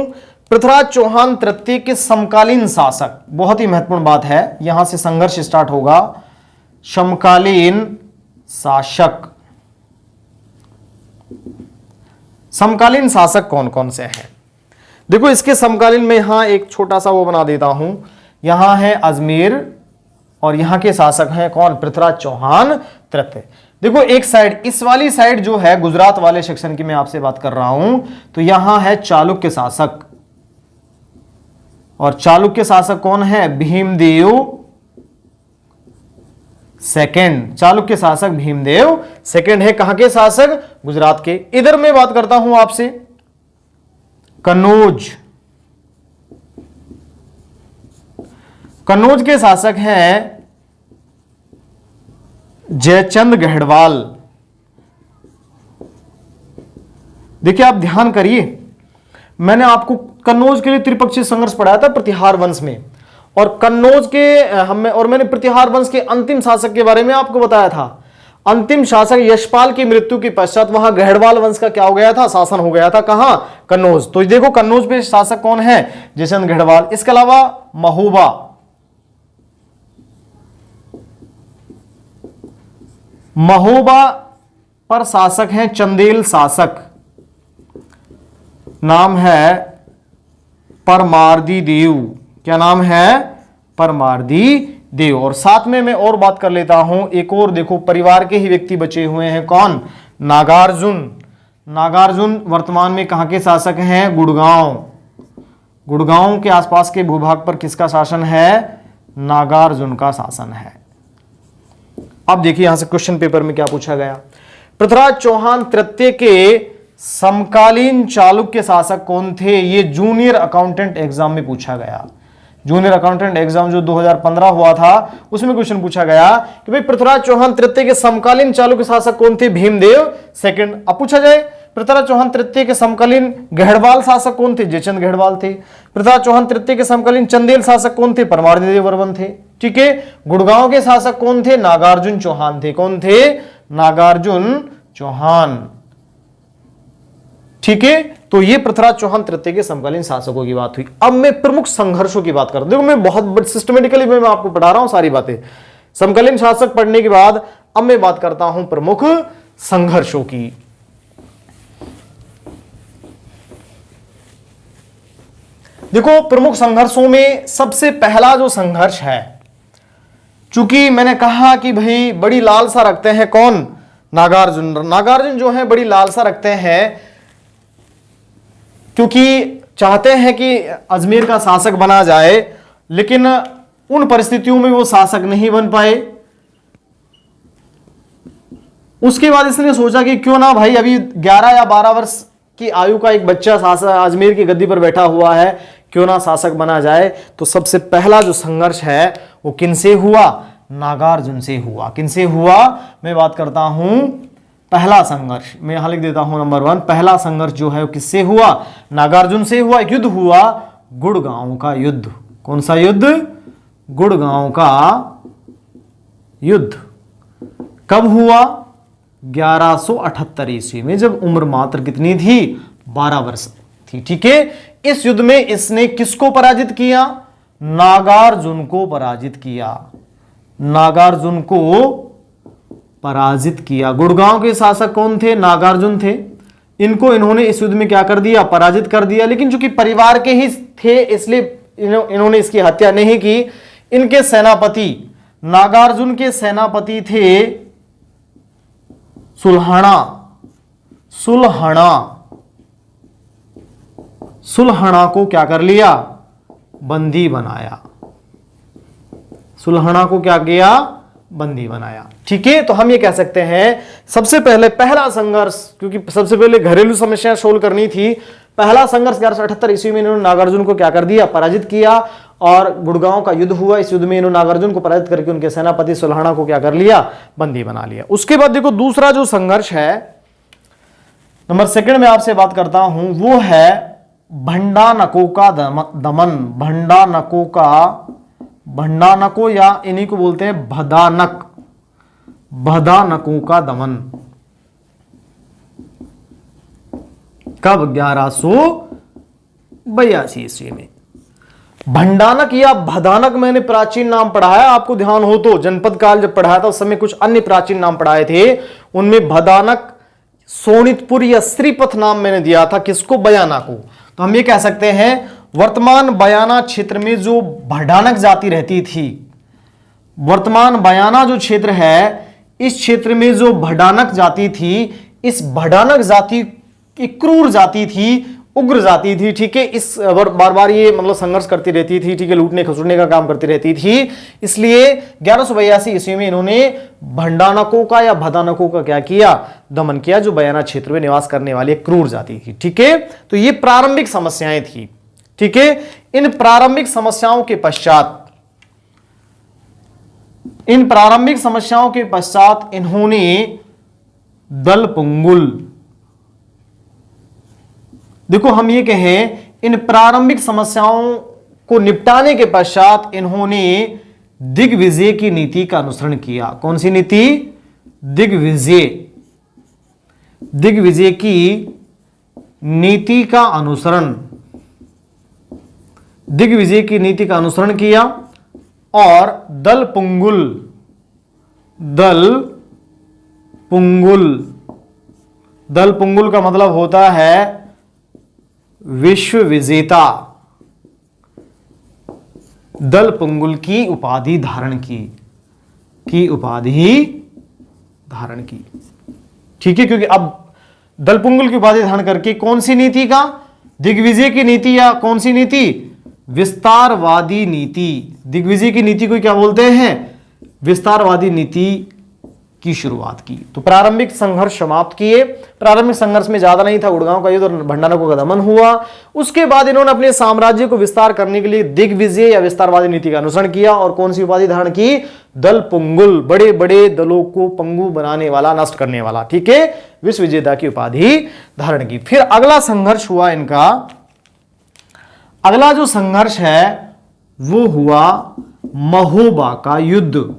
S1: पृथ्वीराज चौहान तृतीय के समकालीन शासक, बहुत ही महत्वपूर्ण बात है, यहां से संघर्ष स्टार्ट होगा। समकालीन शासक कौन कौन से हैं? देखो इसके समकालीन में यहां एक छोटा सा वो बना देता हूं, यहां है अजमेर और यहां के शासक हैं कौन, पृथ्वीराज चौहान तृतीय। देखो एक साइड, इस वाली साइड जो है गुजरात वाले सेक्शन की मैं आपसे बात कर रहा हूं, तो यहां है चालुक्य शासक, और चालुक्य शासक कौन है, भीमदेव सेकंड। चालुक्य शासक भीमदेव सेकंड है, कहां के शासक, गुजरात के। इधर मैं बात करता हूं आपसे कन्नौज। कन्नौज के शासक हैं जयचंद गढ़वाल। देखिए आप ध्यान करिए, मैंने आपको कन्नौज के लिए त्रिपक्षीय संघर्ष पढ़ाया था प्रतिहार वंश में, और कन्नौज के और मैंने प्रतिहार वंश के अंतिम शासक के बारे में आपको बताया था। अंतिम शासक यशपाल की मृत्यु के पश्चात वहां गढ़वाल वंश का क्या हो गया था, शासन हो गया था, कहां, कन्नौज। तो देखो कन्नौज पे शासक कौन है, जयचंद गढ़वाल। इसके अलावा महोबा, महोबा पर शासक हैं चंदेल शासक, नाम है परमार्दी देव। क्या नाम है, परमार्दी देव। और साथ में मैं और बात कर लेता हूं, एक और देखो परिवार के ही व्यक्ति बचे हुए हैं, कौन, नागार्जुन। नागार्जुन वर्तमान में कहां के शासक हैं, गुड़गांव। गुड़गांव के आसपास के भूभाग पर किसका शासन है, नागार्जुन का शासन है। अब देखिए यहां से क्वेश्चन पेपर में क्या पूछा गया, पृथ्वीराज चौहान तृतीय के समकालीन चालुक्य शासक कौन थे, ये जूनियर अकाउंटेंट एग्जाम में पूछा गया। जूनियर अकाउंटेंट एग्जाम जो 2015 हुआ था उसमें क्वेश्चन पूछा गया कि भाई पृथ्वीराज चौहान तृतीय के समकालीन चालुक्य शासक कौन थे, भीमदेव सेकंड। अब पूछा जाए पृथ्वीराज चौहान तृतीय के समकालीन गढ़वाल शासक कौन थे, जयचंद गढ़वाल थे। पृथ्वीराज चौहान तृतीय के समकालीन चंदेल शासक कौन थे, परमार्दी देव वर्मन थे। ठीक है, गुड़गांव के शासक कौन थे, नागार्जुन चौहान थे। कौन थे, नागार्जुन चौहान। ठीक है, तो ये पृथ्वीराज चौहान तृतीय के समकालीन शासकों की बात हुई। अब मैं प्रमुख संघर्षों की बात कर रहा हूं। देखो मैं बहुत सिस्टमेटिकली मैं आपको पढ़ा रहा हूं सारी बातें। समकालीन शासक पढ़ने के बाद अब मैं बात करता हूं प्रमुख संघर्षों की। देखो प्रमुख संघर्षों में सबसे पहला जो संघर्ष है, चूंकि मैंने कहा कि भाई बड़ी लालसा रखते हैं कौन, नागार्जुन। नागार्जुन जो है बड़ी लालसा रखते हैं क्योंकि चाहते हैं कि अजमेर का शासक बना जाए, लेकिन उन परिस्थितियों में वो शासक नहीं बन पाए। उसके बाद इसने सोचा कि क्यों ना भाई अभी 11 या 12 वर्ष की आयु का एक बच्चा शासक अजमेर की गद्दी पर बैठा हुआ है, क्यों ना शासक बना जाए। तो सबसे पहला जो संघर्ष है वो किनसे हुआ, नागार्जुन से हुआ। किनसे हुआ, मैं बात करता हूं पहला संघर्ष, मैं यहां लिख देता हूं नंबर 1। पहला संघर्ष जो है वो किससे हुआ, नागार्जुन से हुआ। एक युद्ध हुआ, गुड़गांव का युद्ध। कौन सा युद्ध, गुड़गांव का युद्ध। कब हुआ, 1178 ईस्वी में, जब उम्र मात्र कितनी थी, 12 वर्ष थी। ठीक है, इस युद्ध में इसने किसको पराजित किया, नागार्जुन को पराजित किया। नागार्जुन को पराजित किया। गुड़गांव के शासक कौन थे, नागार्जुन थे। इनको इन्होंने इस युद्ध में क्या कर दिया, पराजित कर दिया। लेकिन चूंकि परिवार के ही थे इसलिए इन्होंने इसकी हत्या नहीं की। इनके सेनापति, नागार्जुन के सेनापति थे सुल्हणा। सुल्हणा को क्या कर लिया, बंदी बनाया। सुल्हणा को क्या किया, बंदी बनाया। ठीक है, तो हम ये कह सकते हैं सबसे पहले पहला संघर्ष, क्योंकि सबसे पहले घरेलू समस्या सोल्व करनी थी। पहला संघर्ष 1178 ईस्वी में इन्होंने नागार्जुन को क्या कर दिया, पराजित किया। और गुड़गांव का युद्ध हुआ, इस युद्ध में इन्होंने नागार्जुन को पराजित करके उनके सेनापति सुल्हणा को क्या कर लिया, बंदी बना लिया। उसके बाद देखो दूसरा जो संघर्ष है, नंबर 2 में आपसे बात करता हूं, वो है भंडानको का दमन। भंडानको या इन्हीं को बोलते हैं भदानक। भदानको का दमन कब, 1182 ईस्वी में। भंडानक या भदानक मैंने प्राचीन नाम पढ़ाया, आपको ध्यान हो तो जनपद काल जब पढ़ाया था उस समय कुछ अन्य प्राचीन नाम पढ़ाए थे। उनमें भदानक, सोनितपुर या श्रीपथ नाम मैंने दिया था किसको, बयाना को। तो हम ये कह सकते हैं वर्तमान बयाना क्षेत्र में जो भयानक जाति रहती थी, वर्तमान बयाना जो क्षेत्र है, इस क्षेत्र में जो भयानक जाति थी, इस भयानक जाति की क्रूर जाति थी, उग्र जाति थी, ठीक है। इस बार बार ये मतलब संघर्ष करती रहती थी, ठीक है, लूटने खसुटने का काम करती रहती थी। इसलिए 1182 ईस्वी में इन्होंने भंडानकों का या भदानकों का क्या किया, दमन किया, जो बयाना क्षेत्र में निवास करने वाली क्रूर जाति थी, ठीक है। तो ये प्रारंभिक समस्याएं थी, ठीक है। इन प्रारंभिक समस्याओं के पश्चात इन्होंने दलपुंगुल, देखो हम ये कहें इन प्रारंभिक समस्याओं को निपटाने के पश्चात इन्होंने दिग्विजय की नीति का अनुसरण किया। कौन सी नीति? दिग्विजय की नीति का अनुसरण, दिग्विजय की नीति का अनुसरण किया और दलपुंगुल का मतलब होता है विश्व विजेता, दलपुंगुल की उपाधि धारण की उपाधि धारण की, ठीक है। क्योंकि अब दलपुंगुल की उपाधि धारण करके कौन सी नीति का, दिग्विजय की नीति, या कौन सी नीति, विस्तारवादी नीति। दिग्विजय की नीति को क्या बोलते हैं? विस्तारवादी नीति की शुरुआत की। तो प्रारंभिक संघर्ष समाप्त किए। प्रारंभिक संघर्ष में ज्यादा नहीं था, गुड़गांव का युद्ध और भंडारकों का दमन हुआ। उसके बाद इन्होंने अपने साम्राज्य को विस्तार करने के लिए दिग्विजय या विस्तारवादी नीति का अनुसरण किया और कौन सी उपाधि धारण की? दलपुंगुल, बड़े बड़े दलों को पंगु बनाने वाला, नष्ट करने वाला, ठीक है, विश्व विजेता की उपाधि धारण की। फिर अगला संघर्ष हुआ इनका, अगला जो संघर्ष है वो हुआ महोबा का युद्ध।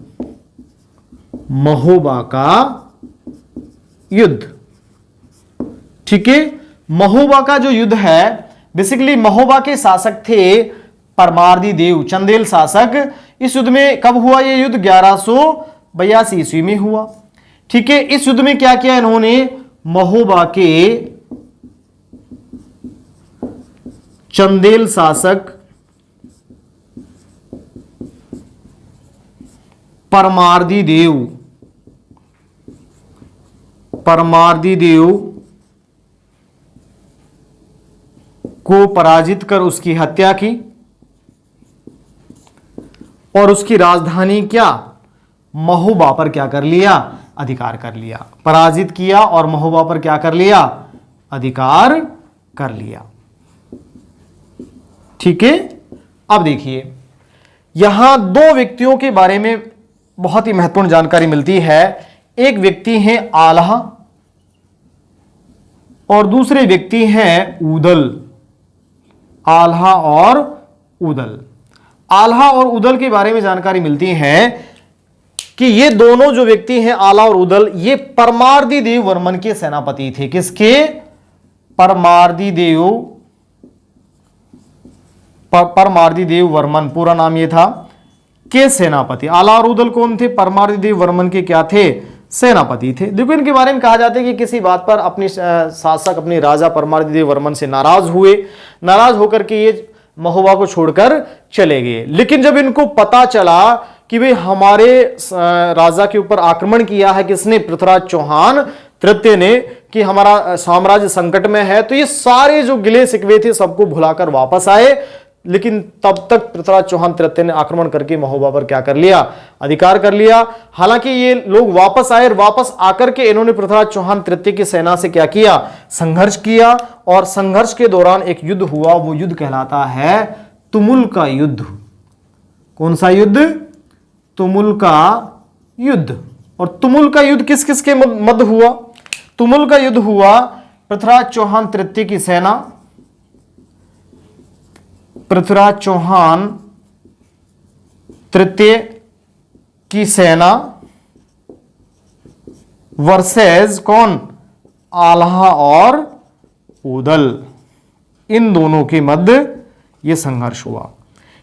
S1: महोबा का युद्ध, ठीक है। महोबा का जो युद्ध है, बेसिकली महोबा के शासक थे परमार्दी देव, चंदेल शासक। इस युद्ध में कब हुआ ये युद्ध? 1182 ईस्वी में हुआ, ठीक है। इस युद्ध में क्या किया इन्होंने? महोबा के चंदेल शासक परमार्दी देव को पराजित कर उसकी हत्या की और उसकी राजधानी क्या? महोबा पर क्या कर लिया? अधिकार कर लिया। पराजित किया और महोबा पर क्या कर लिया? अधिकार कर लिया, ठीक है। अब देखिए, यहां दो व्यक्तियों के बारे में बहुत ही महत्वपूर्ण जानकारी मिलती है। एक व्यक्ति हैं आल्हा और दूसरे व्यक्ति हैं उदल। आल्हा और उदल, आल्हा और उदल के बारे में जानकारी मिलती है कि ये दोनों जो व्यक्ति हैं आल्हा और उदल, ये परमार्दी देव वर्मन के सेनापति थे। किसके? परमार्दी देव वर्मन, पूरा नाम ये था, के सेनापति। आल्हा और उदल कौन थे? परमार्दी देव वर्मन के क्या थे? सेनापति थे। देखो इनके बारे में कहा जाता है कि किसी बात पर अपने शासक, अपने राजा परमार्दी देव वर्मन से नाराज हुए, नाराज होकर के ये महोबा को छोड़कर चले गए। लेकिन जब इनको पता चला कि भाई हमारे राजा के ऊपर आक्रमण किया है किसने? पृथ्वीराज चौहान तृतीय ने, कि हमारा साम्राज्य संकट में है, तो ये सारे जो गिले शिकवे थे सबको भुलाकर वापस आए। लेकिन तब तक पृथ्वीराज चौहान तृतीय ने आक्रमण करके महोबा पर क्या कर लिया? अधिकार कर लिया। हालांकि ये लोग वापस आए और वापस आकर के इन्होंने पृथ्वीराज चौहान तृतीय की सेना से क्या किया? संघर्ष किया। और संघर्ष के दौरान एक युद्ध हुआ, वो युद्ध कहलाता है तुमुल का युद्ध। कौन सा युद्ध? तुमुल का युद्ध। और तुमुल का युद्ध किस किस के मध्य हुआ? तुमुल का युद्ध हुआ पृथ्वीराज चौहान तृतीय की सेना, पृथ्वीराज चौहान तृतीय की सेना वर्सेस कौन? आल्हा और उदल। इन दोनों के मध्य यह संघर्ष हुआ,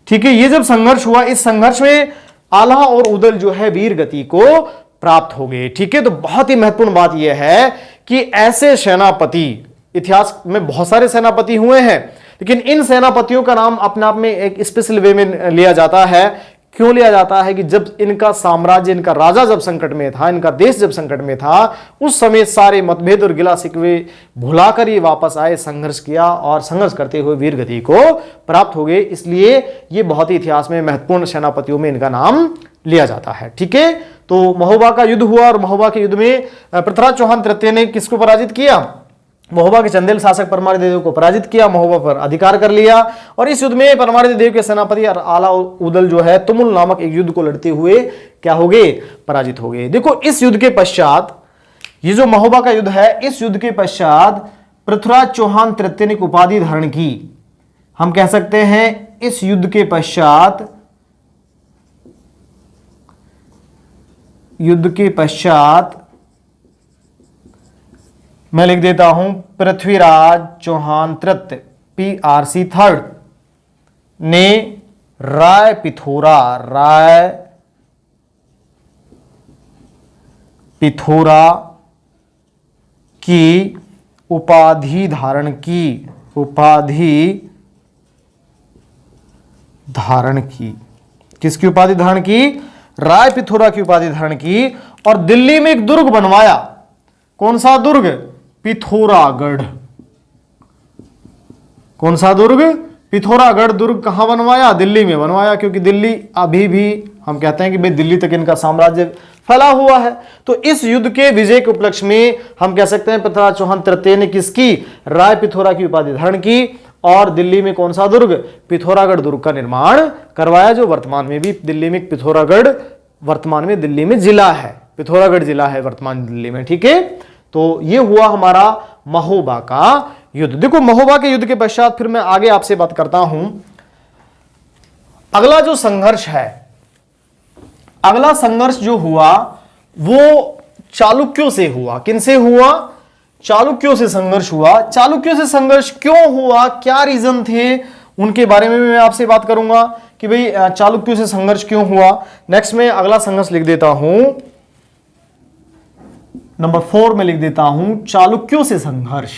S1: ठीक है। ये जब संघर्ष हुआ, इस संघर्ष में आल्हा और उदल जो है वीर गति को प्राप्त हो गए, ठीक है। तो बहुत ही महत्वपूर्ण बात यह है कि ऐसे सेनापति, इतिहास में बहुत सारे सेनापति हुए हैं, लेकिन इन सेनापतियों का नाम अपने आप में एक स्पेशल वे में लिया जाता है। क्यों लिया जाता है कि जब इनका साम्राज्य, इनका राजा जब संकट में था, इनका देश जब संकट में था, उस समय सारे मतभेद और गिला शिकवे भुलाकर ये वापस आए, संघर्ष किया और संघर्ष करते हुए वीर गति को प्राप्त हो गए। इसलिए ये बहुत ही इतिहास में महत्वपूर्ण सेनापतियों में इनका नाम लिया जाता है। ठीक है, तो महोबा का युद्ध हुआ और महोबा के युद्ध में पृथ्वीराज चौहान तृतीय ने किसको पराजित किया? महोबा के चंदेल शासक परमारदी देव को पराजित किया, महोबा पर अधिकार कर लिया। और इस युद्ध में परमारदी देव के सेनापति और आला उदल जो है तुमुल नामक एक युद्ध को लड़ते हुए क्या हो गए? पराजित हो गए। देखो, इस युद्ध के पश्चात, ये जो महोबा का युद्ध है, इस युद्ध के पश्चात पृथ्वीराज चौहान तृतीय ने उपाधि धारण की। हम कह सकते हैं इस युद्ध के पश्चात, मैं लिख देता हूं पृथ्वीराज चौहान तृतीय PRC III ने राय पिथोरा की उपाधि धारण की। किसकी उपाधि धारण की? राय पिथोरा की उपाधि धारण की और दिल्ली में एक दुर्ग बनवाया। कौन सा दुर्ग? पिथौरागढ़। कौन सा दुर्ग? पिथौरागढ़ दुर्ग। कहां बनवाया? दिल्ली में बनवाया, क्योंकि दिल्ली अभी भी हम कहते हैं कि भाई दिल्ली तक इनका साम्राज्य फैला हुआ है। तो इस युद्ध के विजय के उपलक्ष्य में हम कह सकते हैं पृथ्वीराज चौहान तृतीय ने किसकी? राय पिथौरा की उपाधि धारण की और दिल्ली में कौन सा दुर्ग? पिथौरागढ़ दुर्ग का निर्माण करवाया, जो वर्तमान में भी दिल्ली में पिथौरागढ़ वर्तमान में दिल्ली में जिला है, पिथौरागढ़ जिला है वर्तमान दिल्ली में। ठीक है, तो ये हुआ हमारा महोबा का युद्ध। देखो, महोबा के युद्ध के पश्चात फिर मैं आगे आपसे बात करता हूं। अगला जो संघर्ष है, अगला संघर्ष जो हुआ वो चालुक्यों से हुआ। किनसे हुआ? चालुक्यों से संघर्ष हुआ। चालुक्यों से संघर्ष क्यों हुआ, क्या रीजन थे, उनके बारे में मैं आपसे बात करूंगा कि भाई चालुक्यों से संघर्ष क्यों हुआ। नेक्स्ट में अगला संघर्ष लिख देता हूं, नंबर 4 में लिख देता हूं चालुक्यों से संघर्ष।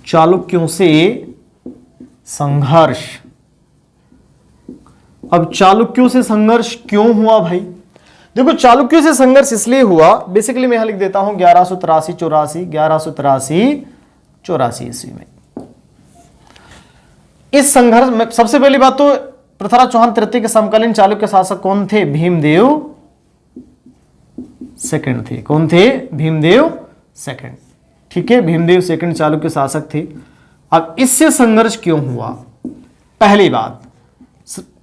S1: चालुक्यों से संघर्ष। अब चालुक्यों से संघर्ष क्यों हुआ भाई? देखो, चालुक्यों से संघर्ष इसलिए हुआ, बेसिकली मैं यहां लिख देता हूं 1183-84 ईस्वी में। इस संघर्ष में सबसे पहली बात तो पृथ्वीराज चौहान तृतीय के समकालीन चालुक्य शासक कौन थे? भीमदेव सेकंड थे। कौन थे? भीमदेव सेकंड। ठीक है, भीमदेव सेकंड चालुक्य शासक थे। अब इससे संघर्ष क्यों हुआ? पहली बात,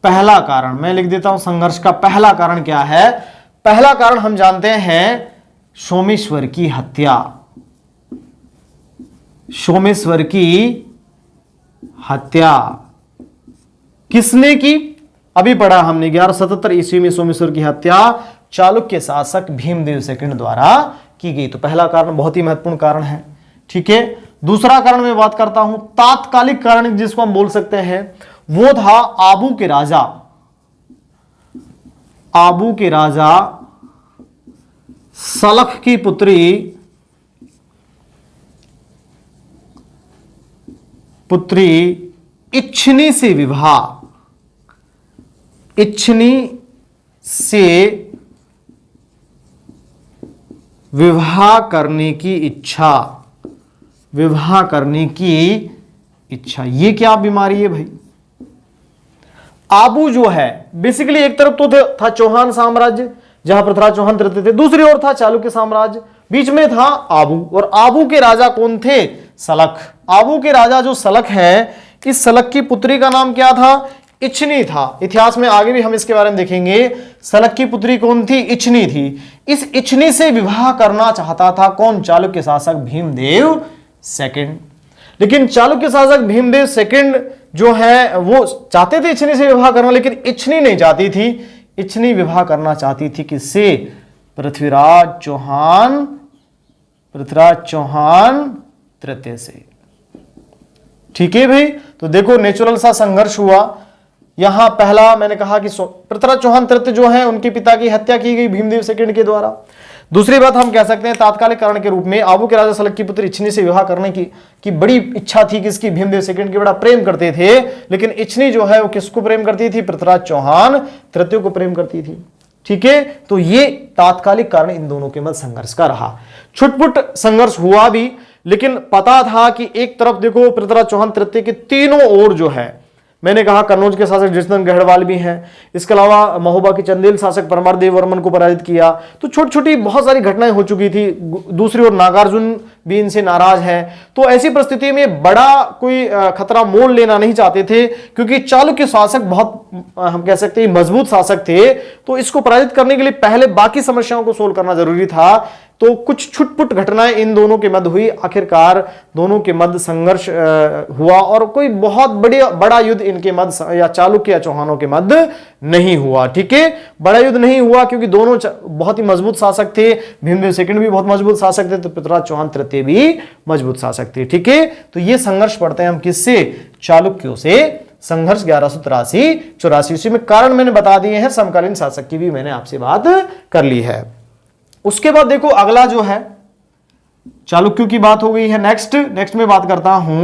S1: पहला कारण मैं लिख देता हूं, संघर्ष का पहला कारण क्या है? पहला कारण हम जानते हैं सोमेश्वर की हत्या। सोमेश्वर की हत्या किसने की? अभी पढ़ा हमने 1177 ईस्वी में सोमेश्वर की हत्या चालुक्य शासक भीमदेव सेकंड द्वारा की गई। तो पहला कारण बहुत ही महत्वपूर्ण कारण है। ठीक है, दूसरा कारण मैं बात करता हूं, तात्कालिक कारण जिसको हम बोल सकते हैं, वो था आबू के राजा सलख की पुत्री इच्छनी से विवाह करने की इच्छा। ये क्या बीमारी है भाई? आबू जो है बेसिकली एक तरफ तो था चौहान साम्राज्य जहां पृथ्वीराज चौहान तृतीय थे, दूसरी ओर था चालुक्य साम्राज्य, बीच में था आबू। और आबू के राजा कौन थे? सलख। आबू के राजा जो सलख है, इस सलख की पुत्री का नाम क्या था? इच्छनी था। इतिहास में आगे भी हम इसके बारे में देखेंगे। सलख की पुत्री कौन थी? इच्छनी थी। इस इच्छनी से विवाह करना चाहता था कौन? चालुक्य शासक भीमदेव सेकंड। लेकिन चालुक्य शासक भीमदेव सेकंड जो है वो चाहते थे इच्छनी से विवाह करना, लेकिन इच्छनी नहीं चाहती थी। इच्छनी विवाह करना चाहती थी किससे? पृथ्वीराज चौहान तृतीय से। ठीक है भाई, तो देखो नेचुरल सा संघर्ष हुआ। यहां पहला मैंने कहा कि पृथ्वीराज चौहान तृतीय जो है उनके पिता की हत्या की गई भीमदेव सेकंड के द्वारा। दूसरी बात हम कह सकते हैं तात्कालिक कारण के रूप में आबू के राजा सलग की पुत्री इच्छनी से विवाह करने की बड़ी इच्छा थी, किसकी, भीमदेव सेकंड की, बड़ा प्रेम करते थे। लेकिन इच्छनी जो है वो किसको प्रेम करती थी, पृथ्वीराज चौहान तृतीय को प्रेम करती थी। ठीक है, तो ये तात्कालिक कारण इन दोनों के मध्य संघर्ष का रहा। छुटपुट संघर्ष हुआ भी, लेकिन पता था कि एक तरफ देखो पृथ्वीराज चौहान तृतीय के तीनों ओर जो है, मैंने कहा कन्नौज के शासक जयचंद गढ़वाल भी हैं, इसके अलावा महोबा के चंदेल शासक परमार देव वर्मन को पराजित किया। तो छोटी छोटी बहुत सारी घटनाएं हो चुकी थी। दूसरी ओर नागार्जुन भी इनसे नाराज है। तो ऐसी परिस्थिति में बड़ा कोई खतरा मोल लेना नहीं चाहते थे, क्योंकि चालुक्य शासक बहुत हम कह सकते हैं मजबूत शासक थे। तो इसको पराजित करने के लिए पहले बाकी समस्याओं को सोल्व करना जरूरी था। तो कुछ छुटपुट घटनाएं इन दोनों के मध्य हुई, आखिरकार दोनों के मध्य संघर्ष हुआ और कोई बहुत बड़ा युद्ध इनके मध्य या चालुक्य या चौहानों के मध्य नहीं हुआ। ठीक है, बड़ा युद्ध नहीं हुआ क्योंकि दोनों बहुत ही मजबूत शासक थे। भीमदेव सेकंड भी बहुत मजबूत शासक थे, तो पृथ्वीराज चौहान तृतीय भी मजबूत शासक थे। ठीक है, तो ये संघर्ष पढ़ते हैं हम किससे, चालुक्यों से। संघर्ष 1183-84 ईस्वी में। कारण मैंने बता दिए हैं, समकालीन शासक की भी मैंने आपसे बात कर ली है। उसके बाद देखो अगला जो है चालुक्यों की बात हो गई है। नेक्स्ट में बात करता हूं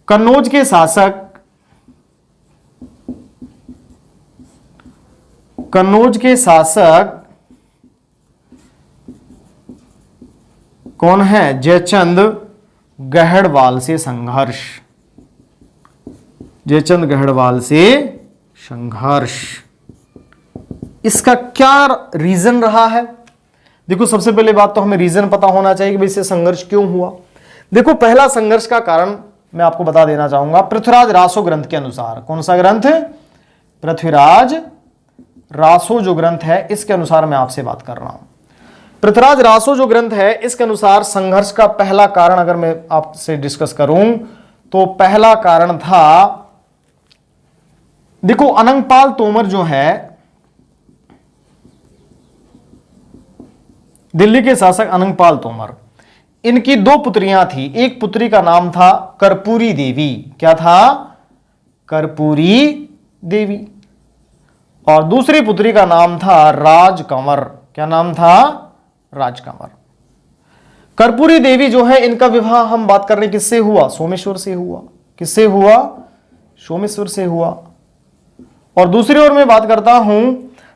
S1: कन्नौज के शासक, कन्नौज के शासक कौन है, जयचंद गढ़वाल से संघर्ष, जयचंद गढ़वाल से संघर्ष। इसका क्या रीजन रहा है? देखो सबसे पहले बात तो हमें रीजन पता होना चाहिए कि भाई इससे संघर्ष क्यों हुआ। देखो पहला संघर्ष का कारण मैं आपको बता देना चाहूंगा। पृथ्वीराज रासो ग्रंथ के अनुसार, कौन सा ग्रंथ, पृथ्वीराज रासो जो ग्रंथ है इसके अनुसार मैं आपसे बात कर रहा हूं। पृथ्वीराज रासो जो ग्रंथ है इसके अनुसार संघर्ष का पहला कारण अगर मैं आपसे डिस्कस करूं तो पहला कारण था, देखो अनंगपाल तोमर जो है, दिल्ली के शासक अनंगपाल तोमर, इनकी दो पुत्रियां थी। एक पुत्री का नाम था कर्पूरी देवी, क्या था, कर्पूरी देवी, और दूसरी पुत्री का नाम था राजकंवर, क्या नाम था, राजकंवर। कर्पूरी देवी जो है इनका विवाह हम बात कर रहे हैं किससे हुआ, सोमेश्वर से हुआ। किससे हुआ, सोमेश्वर से हुआ। और दूसरी ओर मैं बात करता हूं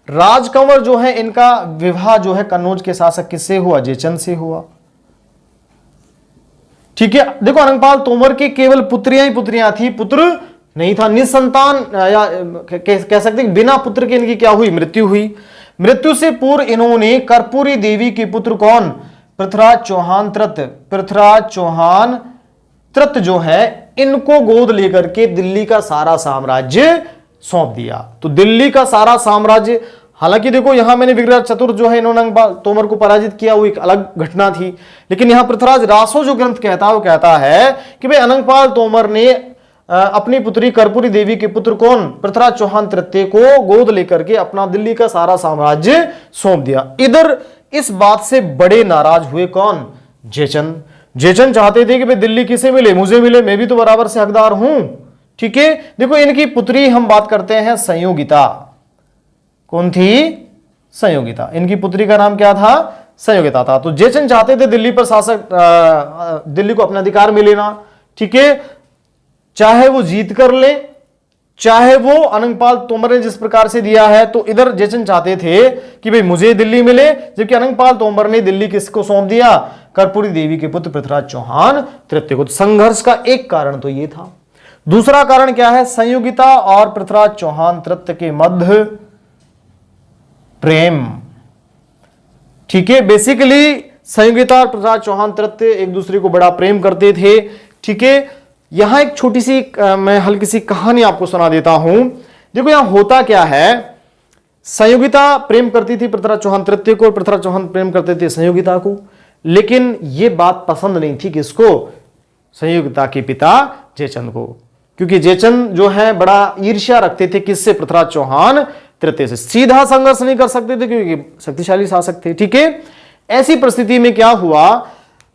S1: राजकंवर जो है इनका विवाह जो है कन्नौज के शासक किससे हुआ, जयचंद से हुआ। ठीक है, देखो अनंगपाल तोमर की केवल पुत्रियां ही पुत्रियां थी, पुत्र नहीं था, निसंतान या कह सकते हैं बिना पुत्र के इनकी क्या हुई, मृत्यु हुई। मृत्यु से पूर्व इन्होंने कर्पूरी देवी के पुत्र कौन, पृथ्वीराज चौहान तृतीय, पृथ्वीराज चौहान तृतीय जो है इनको गोद लेकर के दिल्ली का सारा साम्राज्य सौंप दिया। तो दिल्ली का सारा साम्राज्य, हालांकि देखो यहां मैंने विग्रह चतुर जो है इन्होंने अनंगपाल तोमर को पराजित किया, वो एक अलग घटना थी। लेकिन यहां पृथ्वीराज रासो जो ग्रंथ कहता है वो कहता है कि भाई अनंगपाल तोमर ने अपनी पुत्री कर्पूरी देवी के पुत्र कौन, पृथ्वीराज चौहान तृतीय को गोद लेकर के अपना दिल्ली का सारा साम्राज्य सौंप दिया। इधर इस बात से बड़े नाराज हुए कौन, जयचंद। जयचंद चाहते थे कि भाई दिल्ली किसे मिले, मुझे मिले, मैं भी तो बराबर से हकदार हूं। ठीक है, देखो इनकी पुत्री हम बात करते हैं संयोगिता, कौन थी, संयोगिता। इनकी पुत्री का नाम क्या था, संयोगिता था। तो जयचंद चाहते थे दिल्ली पर शासक, दिल्ली को अपना अधिकार मिले ना। ठीक है, चाहे वो जीत कर ले, चाहे वो अनंगपाल तोमर ने जिस प्रकार से दिया है। तो इधर जयचंद चाहते थे कि भाई मुझे दिल्ली मिले, जबकि अनंगपाल तोमर ने दिल्ली किसको सौंप दिया, कर्पूरी देवी के पुत्र पृथ्वीराज चौहान तृतीय को। संघर्ष का एक कारण तो यह था। दूसरा कारण क्या है, संयोगिता और पृथ्वीराज चौहान तृतीय के मध्य प्रेम। ठीक है, बेसिकली संयोगिता और पृथ्वीराज चौहान तृतीय एक दूसरे को बड़ा प्रेम करते थे। ठीक है, यहां एक छोटी सी मैं हल्की सी कहानी आपको सुना देता हूं। देखो यहां होता क्या है, संयोगिता प्रेम करती थी पृथ्वीराज चौहान तृतीय को, पृथ्वीराज चौहान प्रेम करते थे संयोगिता को। लेकिन यह बात पसंद नहीं थी किसको, संयोगिता के पिता जयचंद को, क्योंकि जयचंद जो है बड़ा ईर्ष्या रखते थे किससे, पृथ्वीराज चौहान तृतीय से। सीधा संघर्ष नहीं कर सकते थे क्योंकि शक्तिशाली शासक थे। ठीक है, ऐसी परिस्थिति में क्या हुआ,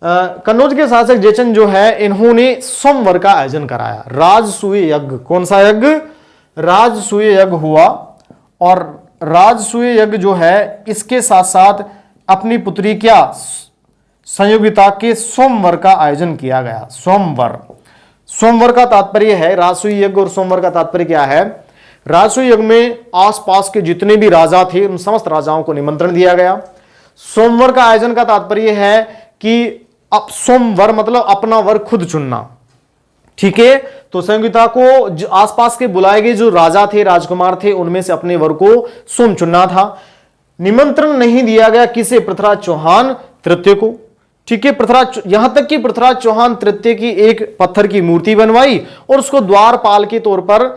S1: कन्नौज के शासक जयचंद जो है इन्होंने स्वयंवर का आयोजन कराया, राजसूय यज्ञ। कौन सा यज्ञ, राजसूय यज्ञ हुआ। और राजसूय यज्ञ जो है इसके साथ साथ अपनी पुत्री क्या संयोगिता के सोमवार का आयोजन किया गया। सोमवार का तात्पर्य है राजसूय यज्ञ, और सोमवार का तात्पर्य क्या है? राजसूय यज्ञ में आसपास के जितने भी राजा थे उन समस्त राजाओं को निमंत्रण दिया गया। सोमवार का आयोजन का तात्पर्य है कि अब सोमवार मतलब अपना वर खुद चुनना, ठीक है। तो संयोगिता को आसपास के बुलाए गए जो राजा थे, राजकुमार थे, उनमें से अपने वर को सोम चुनना था। निमंत्रण नहीं दिया गया किसे? पृथ्वीराज चौहान तृतीय को, ठीक है। यहां तक कि पृथ्वीराज चौहान तृतीय की एक पत्थर की मूर्ति बनवाई और उसको द्वारपाल के तौर पर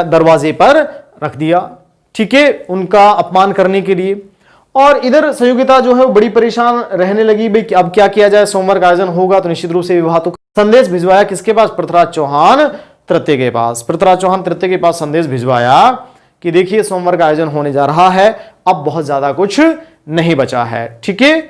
S1: दरवाजे पर रख दिया, ठीक है, उनका अपमान करने के लिए। और इधर संयोगिता जो है वो बड़ी परेशान रहने लगी, भाई अब क्या किया जाए, सोमवार का आयोजन होगा तो निश्चित रूप से विवाह तो। संदेश भिजवाया किसके पास? पृथ्वीराज चौहान तृतीय के पास। पृथ्वीराज चौहान तृतीय के पास संदेश भिजवाया कि देखिए सोमवार का आयोजन होने जा रहा है, अब बहुत ज्यादा कुछ नहीं बचा है, ठीक है।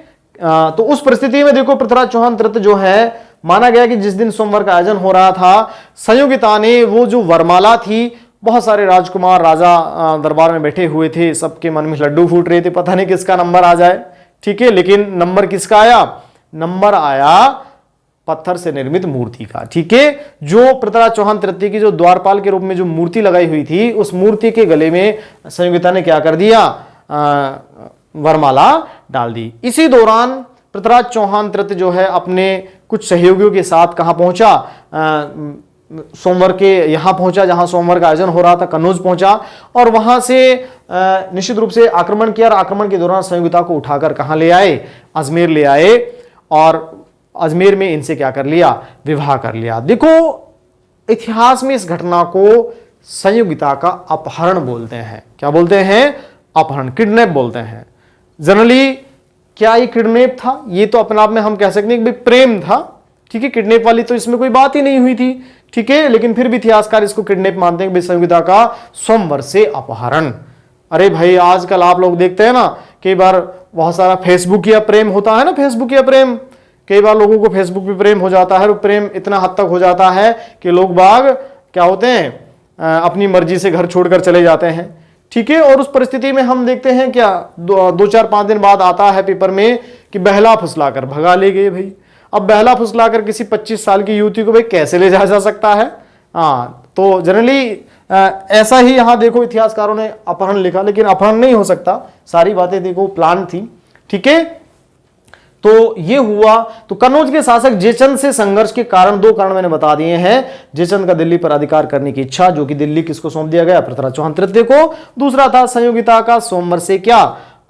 S1: तो उस परिस्थिति में देखो पृथ्वीराज चौहान तृतीय जो है, माना गया कि जिस दिन सोमवार का आयोजन हो रहा था, संयोगिता ने वो जो वरमाला थी, बहुत सारे राजकुमार राजा दरबार में बैठे हुए थे, सबके मन में लड्डू फूट रहे थे, पता नहीं किसका नंबर आ जाए, ठीक है। लेकिन नंबर किसका आया? नंबर आया पत्थर से निर्मित मूर्ति का, ठीक है। जो पृथ्वीराज चौहान तृतीय की जो द्वारपाल के रूप में जो मूर्ति लगाई हुई थी, उस मूर्ति के गले में संयोगिता ने क्या कर दिया? वरमाला डाल दी। इसी दौरान पृथ्वीराज चौहान तृतीय जो है अपने कुछ सहयोगियों के साथ कहां पहुंचा? सोमवार के यहां पहुंचा जहां सोमवार का आयोजन हो रहा था, कन्नौज पहुंचा, और वहां से निश्चित रूप से आक्रमण किया। और आक्रमण के दौरान संयोगिता को उठाकर कहां ले आए? अजमेर ले आए, और अजमेर में इनसे क्या कर लिया? विवाह कर लिया। देखो इतिहास में इस घटना को संयोगिता का अपहरण बोलते हैं। क्या बोलते हैं? अपहरण, किडनैप बोलते हैं। जनरली क्या ये किडनैप था? ये तो अपने आप में हम कह सकते हैं कि प्रेम था, ठीक है। किडनैप वाली तो इसमें कोई बात ही नहीं हुई थी, ठीक है। लेकिन फिर भी इतिहासकार इसको किडनैप मानते हैं कि संयोगिता का सोमवार से अपहरण। अरे भाई आजकल आप लोग देखते हैं ना, कई बार बहुत सारा फेसबुक या प्रेम होता है ना, फेसबुक या प्रेम, कई बार लोगों को फेसबुक पे प्रेम हो जाता है, और प्रेम इतना हद तक हो जाता है कि लोग बाग क्या होते हैं, अपनी मर्जी से घर छोड़कर चले जाते हैं, ठीक है। और उस परिस्थिति में हम देखते हैं क्या, 2-4-5 दिन बाद आता है पेपर में कि बहला फुसलाकर भगा ले गए। भाई अब बहला फुसलाकर किसी 25 साल की युवती को भाई कैसे ले जाया जा सकता है? हाँ, तो जनरली ऐसा ही यहां देखो इतिहासकारों ने अपहरण लिखा, लेकिन अपहरण नहीं हो सकता, सारी बातें देखो प्लान थी, ठीक है। तो ये हुआ। तो कन्नौज के शासक जयचंद से संघर्ष के कारण, 2 कारण मैंने बता दिए हैं। जयचंद का दिल्ली पर अधिकार करने की इच्छा, जो कि दिल्ली किसको सौंप दिया गया? पृथ्वीराज चौहान तृतीय को। दूसरा था संयोगिता का सोमवार से क्या?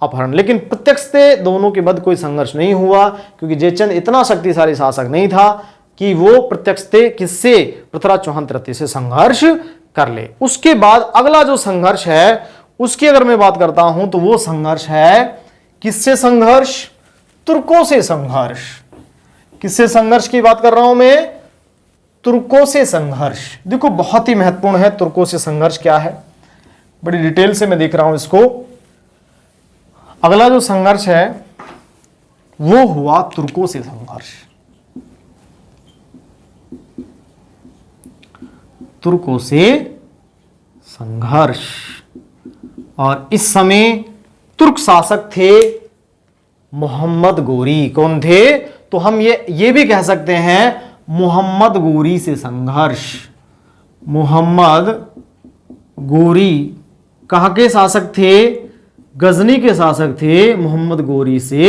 S1: अपहरण। लेकिन प्रत्यक्ष से दोनों के मध्य कोई संघर्ष नहीं हुआ, क्योंकि जयचंद इतना शक्तिशाली शासक नहीं था कि वो प्रत्यक्ष से किससे? पृथ्वीराज चौहान तृतीय से संघर्ष कर ले। उसके बाद अगला जो संघर्ष है उसकी अगर मैं बात करता हूं तो वो संघर्ष है किससे? संघर्ष तुर्कों से संघर्ष। किससे संघर्ष की बात कर रहा हूं मैं? तुर्कों से संघर्ष। देखो बहुत ही महत्वपूर्ण है तुर्कों से संघर्ष क्या है, बड़ी डिटेल से मैं देख रहा हूं इसको। अगला जो संघर्ष है वो हुआ तुर्कों से संघर्ष। तुर्कों से संघर्ष। और इस समय तुर्क शासक थे मोहम्मद गोरी। कौन थे? तो हम ये भी कह सकते हैं मोहम्मद गोरी से संघर्ष। मोहम्मद गोरी कहां के शासक थे? गजनी के शासक थे। मोहम्मद गोरी से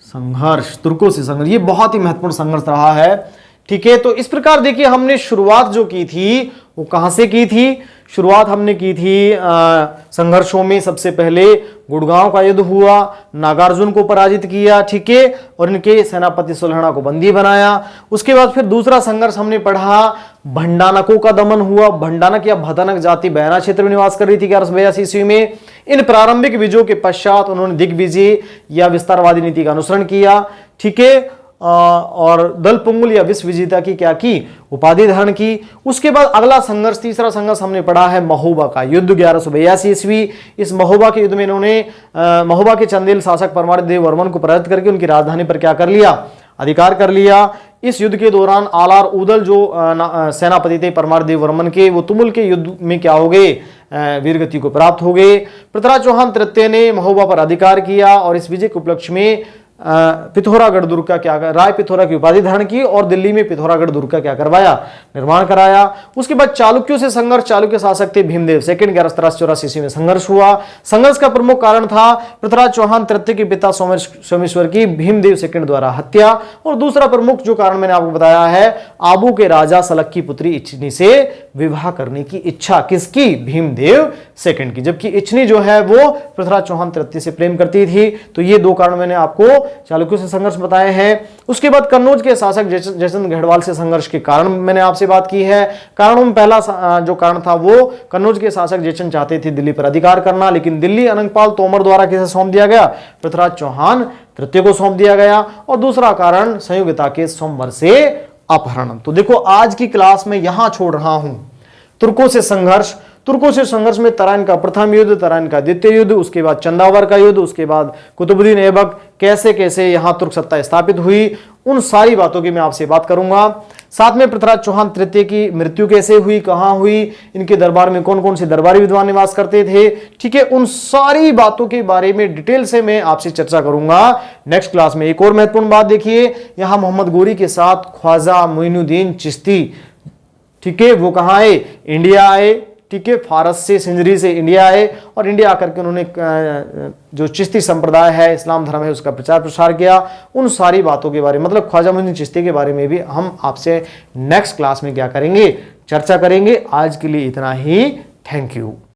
S1: संघर्ष, तुर्कों से संघर्ष, ये बहुत ही महत्वपूर्ण संघर्ष रहा है, ठीक है। तो इस प्रकार देखिए हमने शुरुआत जो की थी वो कहां से की थी? शुरुआत हमने की थी संघर्षों में। सबसे पहले गुड़गांव का युद्ध हुआ, नागार्जुन को पराजित किया, ठीक है, और इनके सेनापति सुलहना को बंदी बनाया। उसके बाद फिर दूसरा संघर्ष हमने पढ़ा, भंडानकों का दमन हुआ। भंडानक या भदनक जाति बयाना क्षेत्र में निवास कर रही थी 1182 ईस्वी में। इन प्रारंभिक विजयों के पश्चात उन्होंने दिग्विजय या विस्तारवादी नीति का अनुसरण किया, ठीक है, और दल पुंगुल या विश्व विजेता की क्या की? उपाधि धारण की। उसके बाद अगला संघर्ष, तीसरा संघर्ष हमने पढ़ा है महोबा का युद्ध 1182 ईस्वी। इस महोबा के युद्ध में इन्होंने महोबा के चंदेल शासक परमार देव वर्मन को पराजित करके उनकी राजधानी पर क्या कर लिया? अधिकार कर लिया। इस युद्ध के दौरान आलार उदल जो सेनापति थे परमारदेव वर्मन के, वो तुमुल के युद्ध में क्या हो गए, वीरगति को प्राप्त हो गए। पृथ्वीराज चौहान तृतीय ने महोबा पर अधिकार किया और इस विजय के उपलक्ष्य में पिथौरागढ़ दुर्ग का क्या, राय पिथौरा की उपाधि धारण की और दिल्ली में पिथौरागढ़ दुर्ग का क्या करवाया, निर्माण कराया। उसके बाद चालुक्यों से संघर्ष, चालुक्य शासक थे भीमदेव सेकंड, 1184 में संघर्ष हुआ। संघर्ष का प्रमुख कारण था पृथ्वीराज चौहान तृतीय के पिता सोमेश्वर की भीमदेव सेकंड द्वारा हत्या, और दूसरा प्रमुख जो कारण मैंने आपको बताया है, आबू के राजा सलक की पुत्री इच्छनी से विवाह करने की इच्छा, किसकी, भीमदेव सेकंड की, जबकि इच्छनी जो है वो पृथ्वीराज चौहान तृतीय से प्रेम करती थी। तो ये दो कारण मैंने आपको चालुक्यों से संघर्ष बताए हैं। उसके बाद कन्नौज के शासक जयचंद गढ़वाल से संघर्ष के कारण मैंने आपसे बात की है। कारणों में पहला जो कारण था वो कन्नौज के शासक जयचंद चाहते थे दिल्ली पर अधिकार करना, लेकिन दिल्ली अनंगपाल तोमर द्वारा किसे सौंप दिया गया, पृथ्वीराज चौहान तृतीय को सौंप दिया गया। और दूसरा कारण संयोगिता के स्वयंवर से अपहरण। तो देखो आज की क्लास में यहां छोड़ रहा हूं तुर्कों से संघर्ष। तुर्कों से संघर्ष में तराइन का प्रथम युद्ध, तराइन का द्वितीय युद्ध, उसके बाद चंदावर का युद्ध, उसके बाद कुतुबुद्दीन ऐबक, कैसे कैसे यहां तुर्क सत्ता स्थापित हुई, उन सारी बातों की मैं आपसे बात करूंगा। साथ में पृथ्वीराज चौहान तृतीय की मृत्यु कैसे हुई, कहां हुई, इनके दरबार में कौन कौन से दरबारी विद्वान निवास करते थे, ठीक है, उन सारी बातों के बारे में डिटेल से मैं आपसे चर्चा करूंगा नेक्स्ट क्लास में। एक और महत्वपूर्ण बात देखिए, यहां मोहम्मद गोरी के साथ ख्वाजा मोइनुद्दीन चिश्ती, ठीक है, वो कहां आए, इंडिया आए, ठीक है, फारस से, सिंजरी से इंडिया आए और इंडिया आकर के उन्होंने जो चिश्ती संप्रदाय है, इस्लाम धर्म है, उसका प्रचार प्रसार किया। उन सारी बातों के बारे में, मतलब ख्वाजा मोइनुद्दीन चिश्ती के बारे में भी हम आपसे नेक्स्ट क्लास में क्या करेंगे, चर्चा करेंगे। आज के लिए इतना ही, थैंक यू।